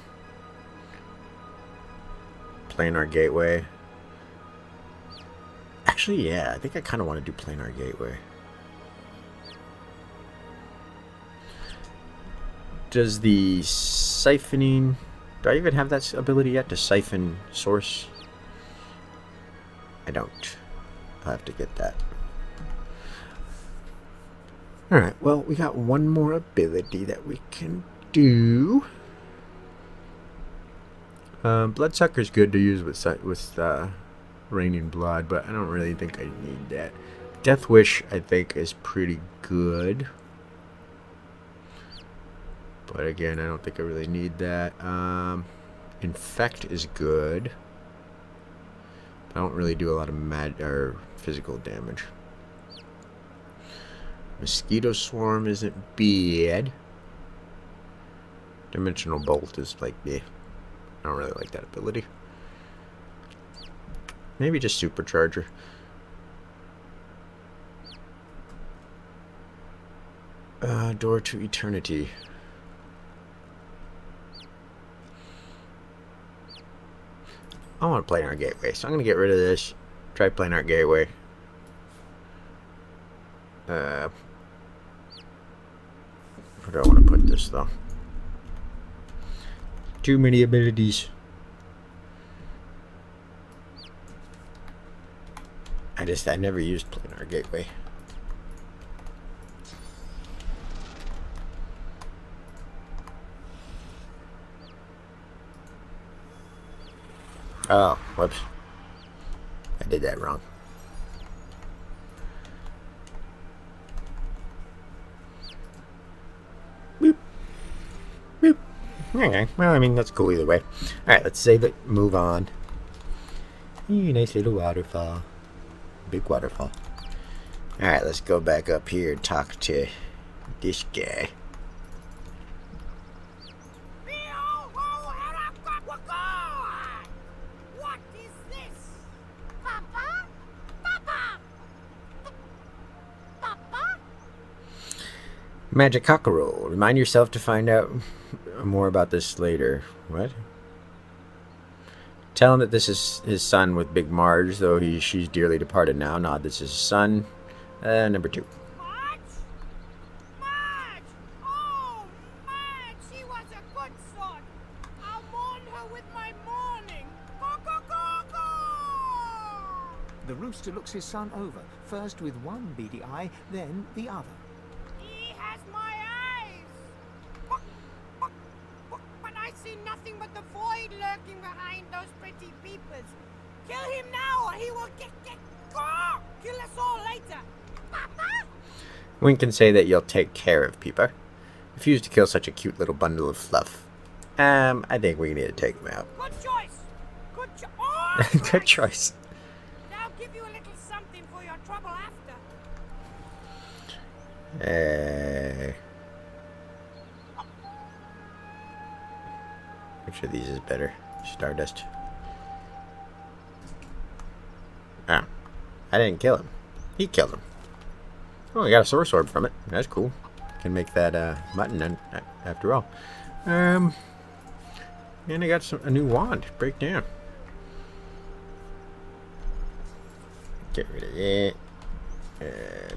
Planar Gateway. Actually, yeah, I think I kind of want to do Planar Gateway. Does the siphoning... Do I even have that ability yet to siphon source? I don't. I'll have to get that. Alright, well, we got one more ability that we can do. Bloodsucker's good to use with Raining Blood, but I don't really think I need that. Death Wish, I think, is pretty good. But again, I don't think I really need that. Infect is good. But I don't really do a lot of physical damage. Mosquito Swarm isn't bad. Dimensional Bolt is like, yeah, I don't really like that ability. Maybe just Supercharger. Door to Eternity. I want to play in our Gateway, so I'm going to get rid of this. Try playing our Gateway. Where do I want to put this, though? Too many abilities. I never used Planar Gateway. Oh, whoops. I did that wrong. Boop. Boop. Okay, well, I mean, that's cool either way. Alright, let's save it, move on. Ooh, nice little waterfall. Big waterfall. Alright, let's go back up here and talk to this guy. What is this? Papa? Papa? Papa? Magic Cockerel. Remind yourself to find out more about this later. What? Tell him that this is his son with Big Marge, though she's dearly departed now. Nod, this is his son. Number 2. Marge? Marge! Oh, Marge! She was a good sort. I'll mourn her with my mourning. Go! The rooster looks his son over, first with one beady eye, then the other. He has my eyes. But I see nothing but the void lurking behind those pretty peepers. Kill him now, or he will get kill us all later. Papa? Wink can say that you'll take care of Peeper. Refuse to kill such a cute little bundle of fluff. I think we need to take him out. Good choice. Good choice. Oh, Good choice. I'll give you a little something for your trouble after. Which of these is better? Stardust. Ah, I didn't kill him. He killed him. Oh, I got a source orb from it. That's cool. Can make that mutton after all. And I got a new wand. Break down. Get rid of that.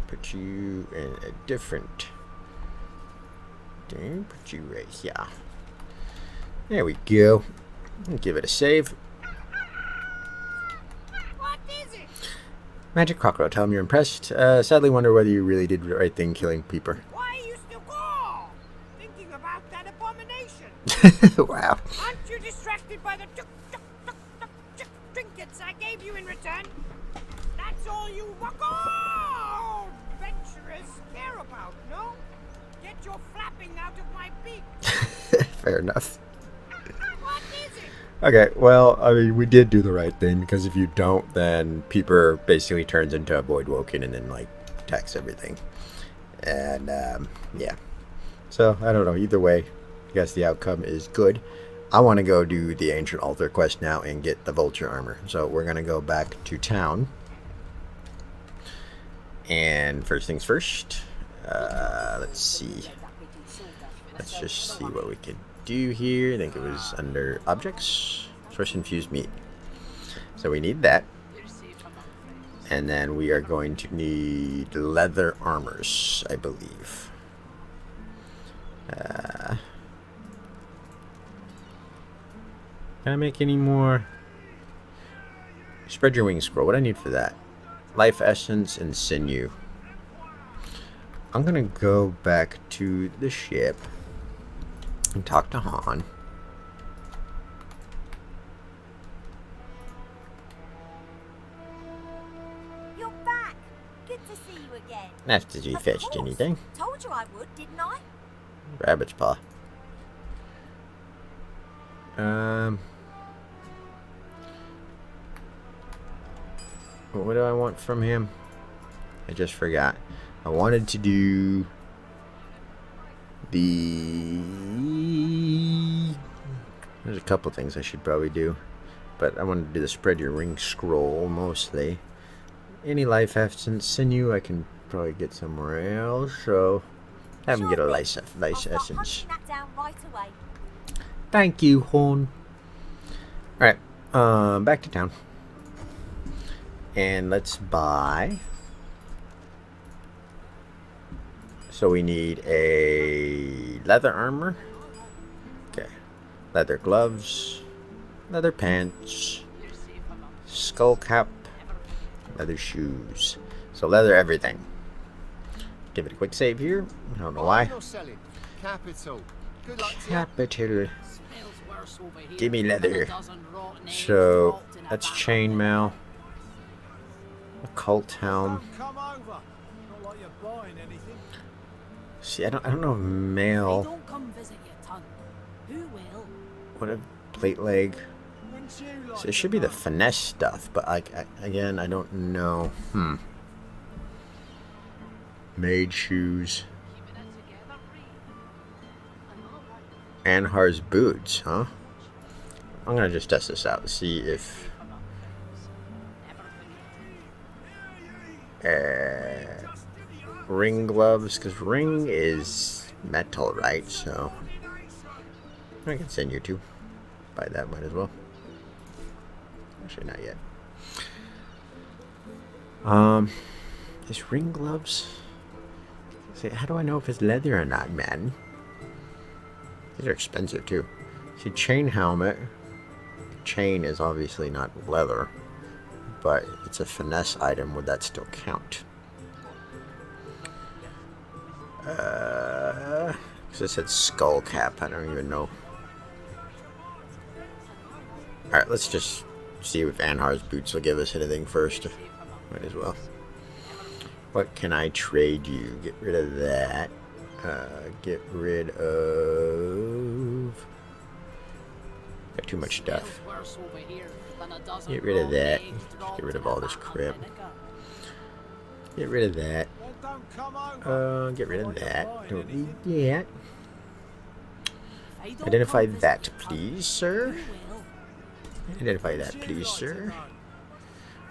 Put you in a different thing. Put you right here. There we go. Give it a save. What is it? Magic Cockroach, tell him you're impressed. Sadly wonder whether you really did the right thing killing Peeper. Why are you still gone? Thinking about that abomination. Wow. Aren't you distracted by the trinkets I gave you in return? That's all you adventurers care about, no? Get your flapping out of my beak. Fair enough. What is it? Okay, well, I mean, we did do the right thing, because if you don't, then Peeper basically turns into a Void Woken and then, like, attacks everything. And, yeah. So, I don't know, either way, I guess the outcome is good. I want to go do the Ancient Altar quest now and get the Vulture armor. So, we're going to go back to town. And first things first, let's see. Let's just see what we can do here. I think it was under objects. Source infused meat. So we need that. And then we are going to need leather armors, I believe. Can I make any more? Spread your wings scroll. What do I need for that? Life essence and sinew. I'm gonna go back to the ship and talk to Han. You're back. Good to see you again. After you Of fetched course. anything? Told you I would, didn't I? Rabbit's paw. What do I want from him? I just forgot. I wanted to do the... There's a couple things I should probably do. But I wanted to do the spread your ring scroll mostly. Any life essence, sinew I can probably get somewhere else. So have him get a life essence. That down right away. Thank you, Horn. Alright, back to town. And let's buy. So we need a leather armor. Okay. Leather gloves. Leather pants. Skull cap. Leather shoes. So leather everything. Give it a quick save here. I don't know why. Capital. Good luck to you. Capital. Give me leather. So that's chainmail. Occult helm. Come over. Not like you're buying anything. See, I don't know if mail. Don't come visit your ton. Who will? What a plate leg. So it should be the finesse stuff, but again, I don't know. Maid shoes. Anhar's boots, huh? I'm gonna just test this out, see if ring gloves, because ring is metal, right? So I can send you to buy that, might as well. Actually, not yet. Is ring gloves? See, how do I know if it's leather or not, man? These are expensive too. See, chain helmet. Chain is obviously not leather, but it's a finesse item. Would that still count? Because it said skull cap. I don't even know. Alright, let's just see if Anhar's boots will give us anything first. Might as well. What can I trade you? Get rid of that. Get rid of... Got too much stuff. Get rid of that. Just get rid of all this crap. Get rid of that. Get rid of that. Don't need that. Identify that, please, sir. Identify that, please, sir.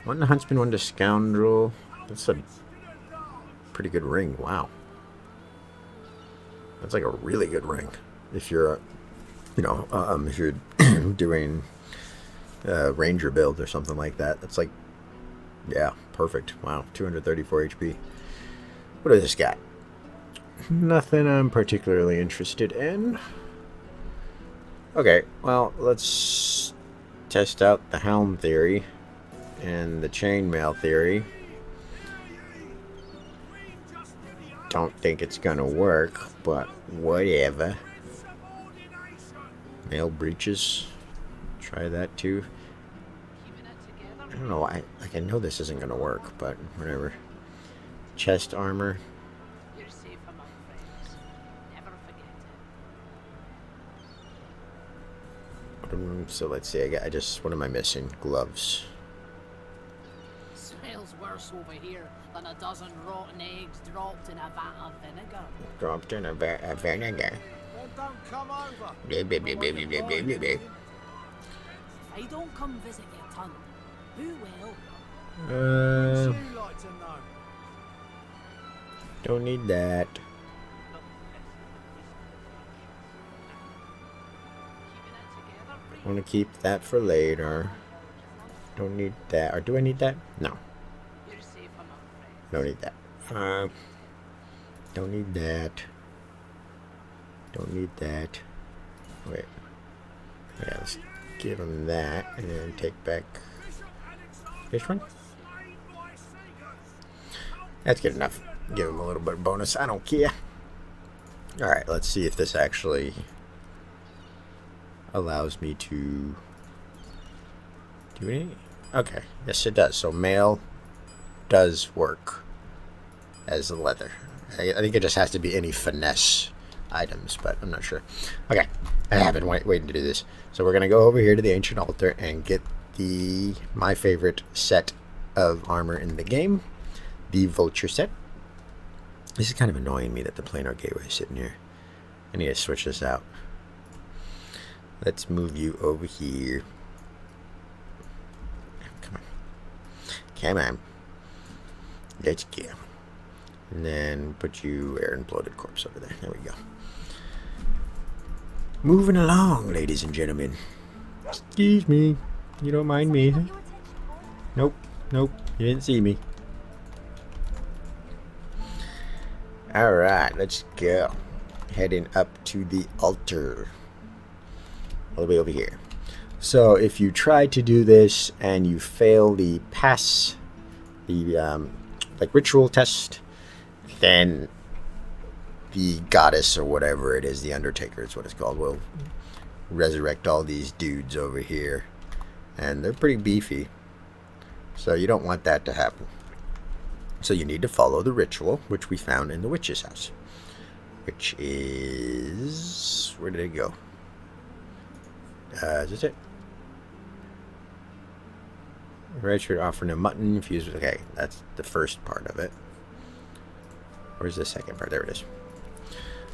One to Huntsman, one to Scoundrel. That's a pretty good ring. Wow. That's like a really good ring. If you're, you know, if you're doing Ranger build or something like that. That's like, yeah, perfect. Wow, 234 HP. What does this got? Nothing I'm particularly interested in. Okay, well, let's test out the helm theory and the chainmail theory. Don't think it's gonna work, but whatever. Mail breeches. Try that too. I don't know why. Like, I know this isn't gonna work, but whatever. Chest armor. So let's see. I just. What am I missing? Gloves. Smells worse over here than a dozen rotten eggs dropped in a vat of vinegar. Dropped in a vat of vinegar. Then don't come over. If I don't come visit your ton, who will? Would you like to know? Don't need that. I want to keep that for later. Don't need that. Or do I need that? No. Don't need that. Don't need that. Don't need that. Wait. Yeah, let's give him that and then take back this one. That's good enough. Give him a little bit of bonus. I don't care. Alright, let's see if this actually allows me to do anything. Okay, yes it does. So mail does work as the leather. I think it just has to be any finesse items, but I'm not sure. Okay, I have been waiting to do this. So we're gonna go over here to the ancient altar and get my favorite set of armor in the game, the Vulture set. This is kind of annoying me that the planar gateway is sitting here. I need to switch this out. Let's move you over here. Come on. Come on. Let's go. And then put you air and bloated corpse over there. There we go. Moving along, ladies and gentlemen. Excuse me. You don't mind me? Nope. Nope. You didn't see me. Alright, let's go. Heading up to the altar. All the way over here. So if you try to do this and you fail the pass, the like ritual test, then the goddess or whatever it is, the Undertaker is what it's called, will resurrect all these dudes over here. And they're pretty beefy. So you don't want that to happen. So you need to follow the ritual, which we found in the witch's house. Which is... where did it go? Is this it? Richard offering a mutton infused with... okay, that's the first part of it. Where's the second part? There it is.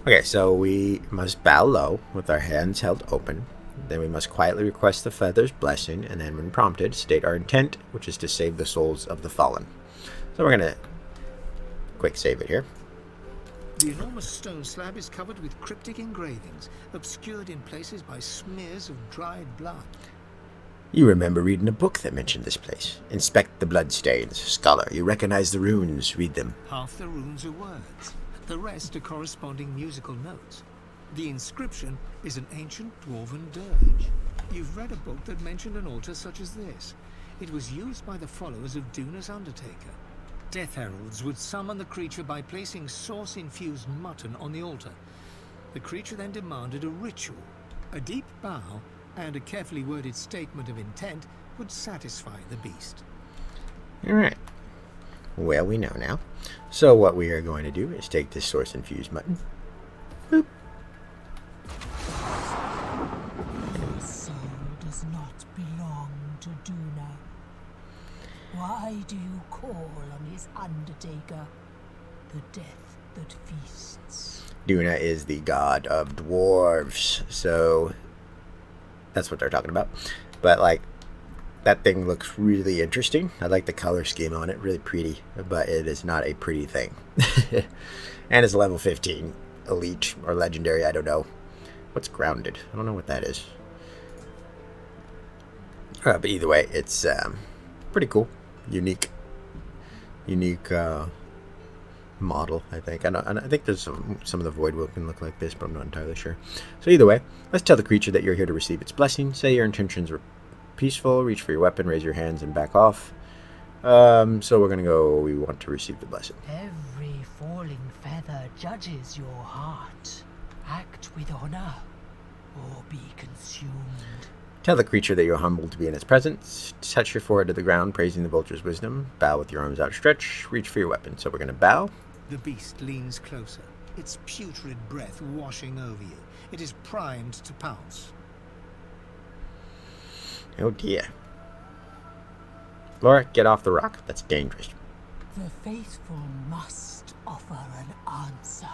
Okay, so we must bow low with our hands held open. Then we must quietly request the feather's blessing, and then when prompted, state our intent, which is to save the souls of the fallen. So we're going to quick save it here. The enormous stone slab is covered with cryptic engravings, obscured in places by smears of dried blood. You remember reading a book that mentioned this place. Inspect the bloodstains. Scholar, you recognize the runes. Read them. Half the runes are words. The rest are corresponding musical notes. The inscription is an ancient dwarven dirge. You've read a book that mentioned an altar such as this. It was used by the followers of Duna's Undertaker. Death heralds would summon the creature by placing sauce-infused mutton on the altar. The creature then demanded a ritual. A deep bow and a carefully worded statement of intent would satisfy the beast. Alright. Well, we know now. So what we are going to do is take this sauce-infused mutton. Boop. Your soul does not belong to Duna. Why do you call on his Undertaker, the death that feasts? Duna is the god of dwarves, so that's what they're talking about. But like, that thing looks really interesting. I like the color scheme on it, really pretty, but it is not a pretty thing. And it's level 15, elite or legendary, I don't know. What's grounded? I don't know what that is. But either way, it's pretty cool, unique model. I think. And I think there's some of the void will can look like this, but I'm not entirely sure. So either way, let's tell the creature that you're here to receive its blessing. Say your intentions were peaceful. Reach for your weapon. Raise your hands and back off. So we're gonna go. We want to receive the blessing. Every falling feather judges your heart. Act with honor, or be consumed. Tell the creature that you're humbled to be in its presence. Touch your forehead to the ground, praising the vulture's wisdom. Bow with your arms outstretched. Reach for your weapon. So we're gonna bow. The beast leans closer, its putrid breath washing over you. It is primed to pounce. Oh dear. Laura, get off the rock. That's dangerous. The faithful must offer an answer.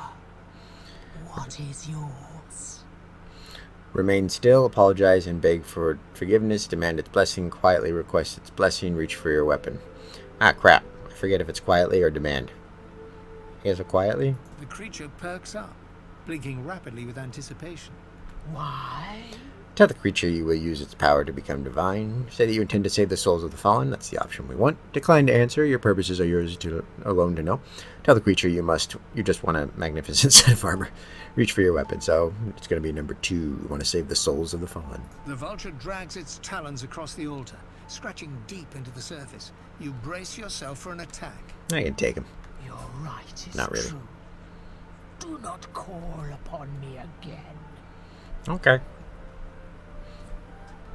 What is yours? Remain still, apologize and beg for forgiveness, demand its blessing, quietly request its blessing, reach for your weapon. Ah, crap. I forget if it's quietly or demand. Is it quietly? The creature perks up, blinking rapidly with anticipation. Why? Tell the creature you will use its power to become divine. Say that you intend to save the souls of the fallen. That's the option we want. Decline to answer. Your purposes are yours alone to know. Tell the creature you just want a magnificent set of armor. Reach for your weapon. So it's going to be number 2. You want to save the souls of the fallen. The vulture drags its talons across the altar, scratching deep into the surface. You brace yourself for an attack. I can take him. Your right is Not really. true. Do not call upon me again. Okay.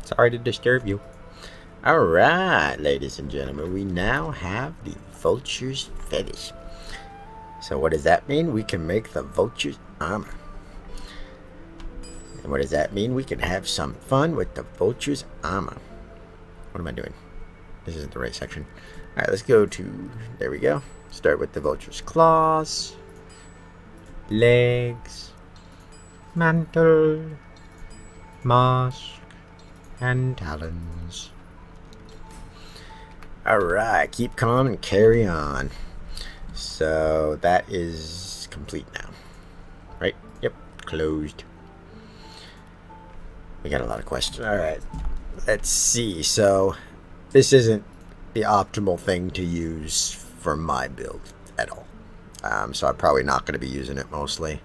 Sorry to disturb you. Alright, ladies and gentlemen, we now have the vulture's fetish. So what does that mean? We can make the vulture's armor. And what does that mean? We can have some fun with the vulture's armor. What am I doing? This isn't the right section. Alright, let's go to... There we go. Start with the vulture's claws. Legs. Mantle. Mask. And talons. Alright, keep calm and carry on. So that is complete now. Right? Yep, closed. We got a lot of questions. Alright, let's see. So this isn't the optimal thing to use for my build at all. So I'm probably not going to be using it mostly.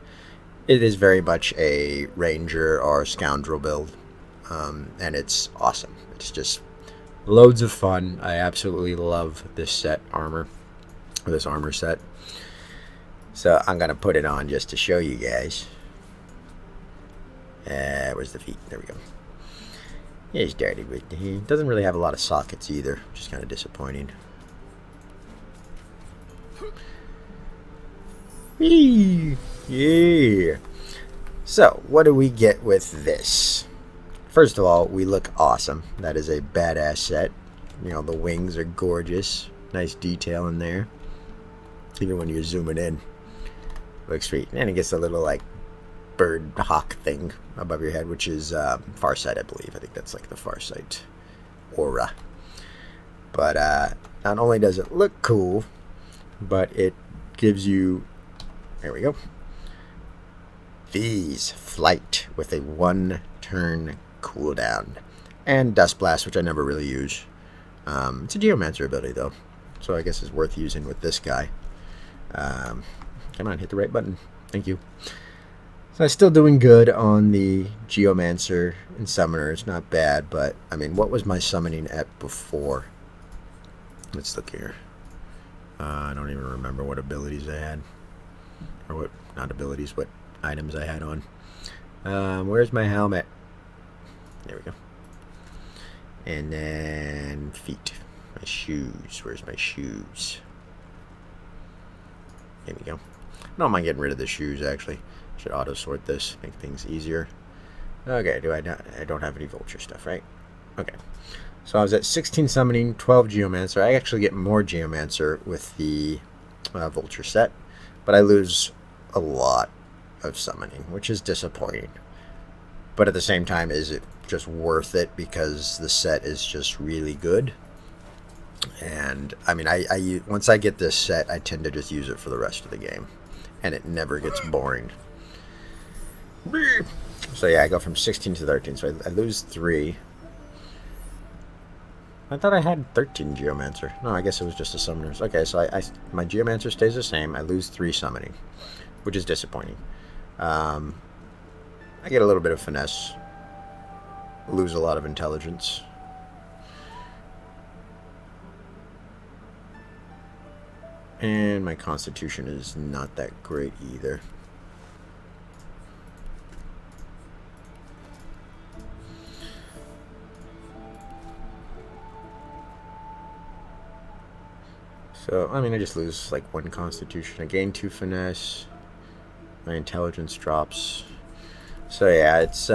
It is very much a ranger or scoundrel build. And it's awesome. It's just loads of fun. I absolutely love this set armor, or this armor set. So I'm gonna put it on just to show you guys. Where's the feet? There we go. It's dirty, but he doesn't really have a lot of sockets either, which is kind of disappointing. Whee! Yeah. So what do we get with this? First of all, we look awesome. That is a badass set. You know, the wings are gorgeous. Nice detail in there. Even when you're zooming in. Looks sweet. And it gets a little, like, bird hawk thing above your head, which is Farsight, I believe. I think that's, like, the Farsight aura. But not only does it look cool, but it gives you... There we go. These flight with a 1-turn cooldown, and Dust Blast, which I never really use. It's a Geomancer ability though, so I guess it's worth using with this guy. Come on, hit the right button. Thank you. So I'm still doing good on the Geomancer and Summoner. It's not bad, but I mean, what was my summoning at before? Let's look here. I don't even remember what abilities I had, or what, not abilities, what items I had on. Where's my helmet? There we go. And then feet. My shoes. Where's my shoes? There we go. I don't mind getting rid of the shoes, actually. Should auto sort this, make things easier. Okay, I don't have any vulture stuff, right? Okay. So I was at 16 summoning, 12 Geomancer. I actually get more Geomancer with the vulture set, but I lose a lot of summoning, which is disappointing. But at the same time, is it just worth it because the set is just really good? And I mean, I once I get this set, I tend to just use it for the rest of the game, and it never gets boring. So yeah, I go from 16 to 13, so I lose 3. I thought I had 13 Geomancer. No, I guess it was just the Summoners. Okay, so my Geomancer stays the same. I lose 3 summoning, which is disappointing. I get a little bit of finesse. Lose a lot of intelligence. And my constitution is not that great either. So, I mean, I just lose like 1 constitution. I gain 2 finesse. My intelligence drops. So yeah, it's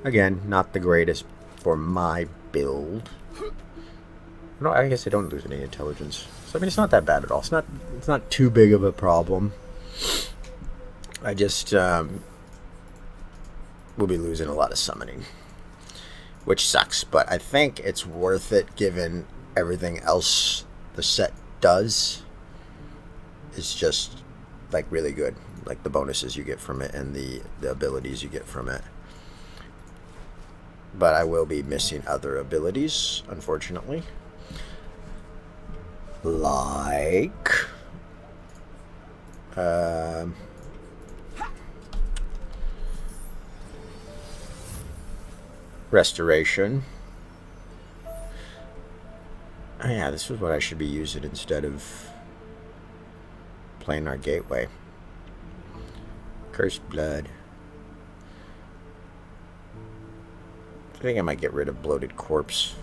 again, not the greatest for my build. No, I guess I don't lose any intelligence. So I mean, it's not that bad at all. It's not too big of a problem. I just will be losing a lot of summoning, which sucks. But I think it's worth it given everything else the set does. It's just like really good, like the bonuses you get from it and the abilities you get from it. But I will be missing other abilities, unfortunately. Like restoration. Oh yeah, this is what I should be using instead of playing our gateway. Cursed blood. I think I might get rid of bloated corpse.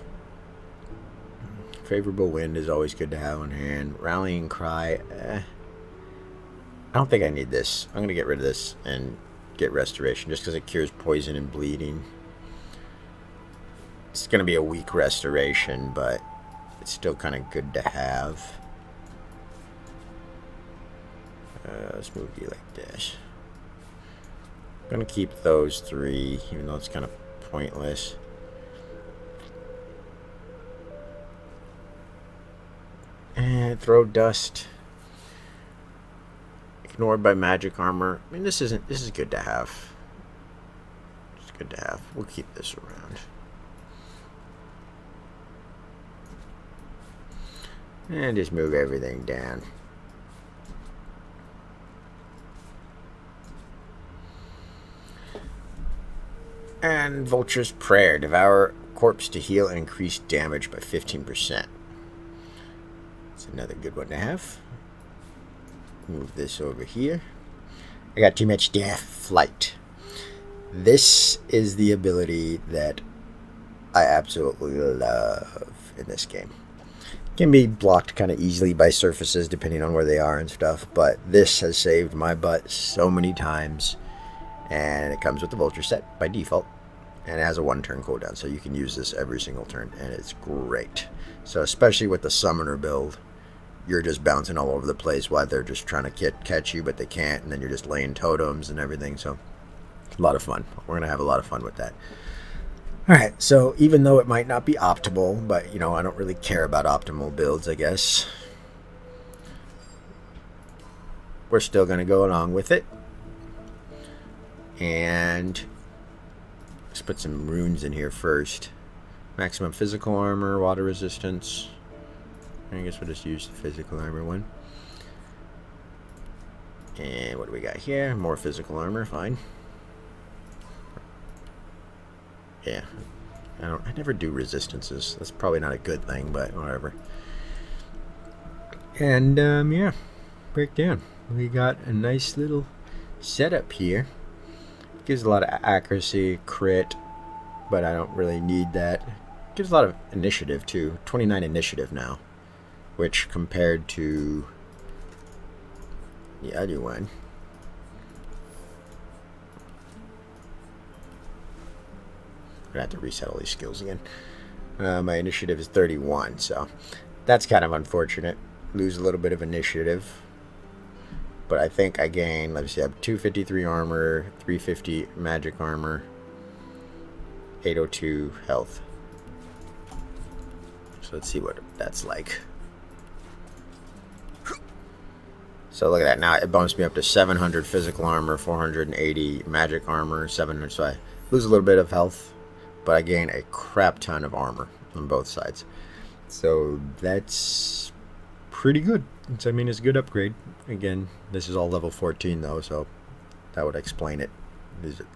Favorable wind is always good to have on hand. Rallying cry. I don't think I need this. I'm going to get rid of this and get restoration just because it cures poison and bleeding. It's going to be a weak restoration, but it's still kind of good to have. Let's move you like this. I'm going to keep those 3, even though it's kind of pointless. And throw dust. Ignored by magic armor. I mean, this is good to have. It's good to have. We'll keep this around. And just move everything down. And Vulture's Prayer. Devour corpse to heal and increase damage by 15%. It's another good one to have. Move this over here. I got too much death. Flight. This is the ability that I absolutely love in this game. Can be blocked kind of easily by surfaces depending on where they are and stuff, but this has saved my butt so many times. And it comes with the Vulture set by default, and it has a 1-turn cooldown, so you can use this every single turn, and it's great. So especially with the summoner build, you're just bouncing all over the place while they're just trying to catch you, but they can't, and then you're just laying totems and everything. So a lot of fun. We're gonna have a lot of fun with that. Alright, so even though it might not be optimal, but you know, I don't really care about optimal builds, I guess. We're still gonna go along with it. And let's put some runes in here first. Maximum physical armor, water resistance. I guess we'll just use the physical armor one. And what do we got here? More physical armor, fine. Yeah. I never do resistances. That's probably not a good thing, but whatever. And yeah, break down. We got a nice little setup here. Gives a lot of accuracy, crit, but I don't really need that. Gives a lot of initiative too. 29 initiative now, which compared to the other one, I'm gonna have to reset all these skills again. My initiative is 31, so that's kind of unfortunate. Lose a little bit of initiative. But I think I gain, let's see, I have 253 armor, 350 magic armor, 802 health. So let's see what that's like. So look at that. Now it bumps me up to 700 physical armor, 480 magic armor, 700. So I lose a little bit of health, but I gain a crap ton of armor on both sides. So that's pretty good. I mean, it's a good upgrade. Again, this is all level 14 though, so that would explain it.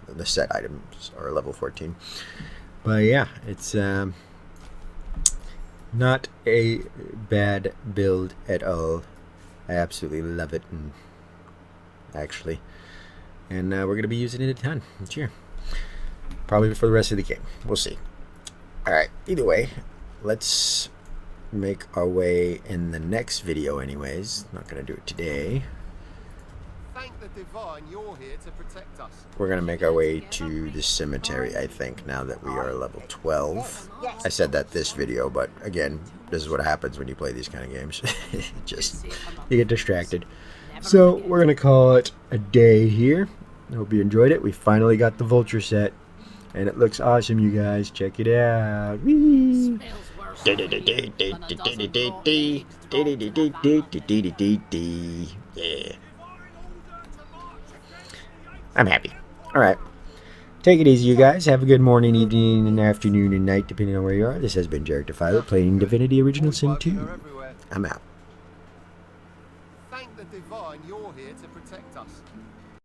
The set items are level 14. But yeah, it's not a bad build at all. I absolutely love it, and actually, and we're going to be using it a ton this year. Probably for the rest of the game. We'll see. Alright, either way, let's make our way in the next video anyways. Not going to do it today. Thank the divine you're here to protect us. We're going to make our way to the cemetery, I think, now that we are level 12. I said that this video, but again, this is what happens when you play these kind of games. Just, you get distracted. So, we're going to call it a day here. I hope you enjoyed it. We finally got the Vulture set, and it looks awesome, you guys. Check it out. Whee! Yeah. I'm happy. Alright. Take it easy, you guys. Have a good morning, evening, and afternoon, and night, depending on where you are. This has been Jarek Defiler playing Divinity Original Sin 2. I'm out. Thank the divine you're here to protect us.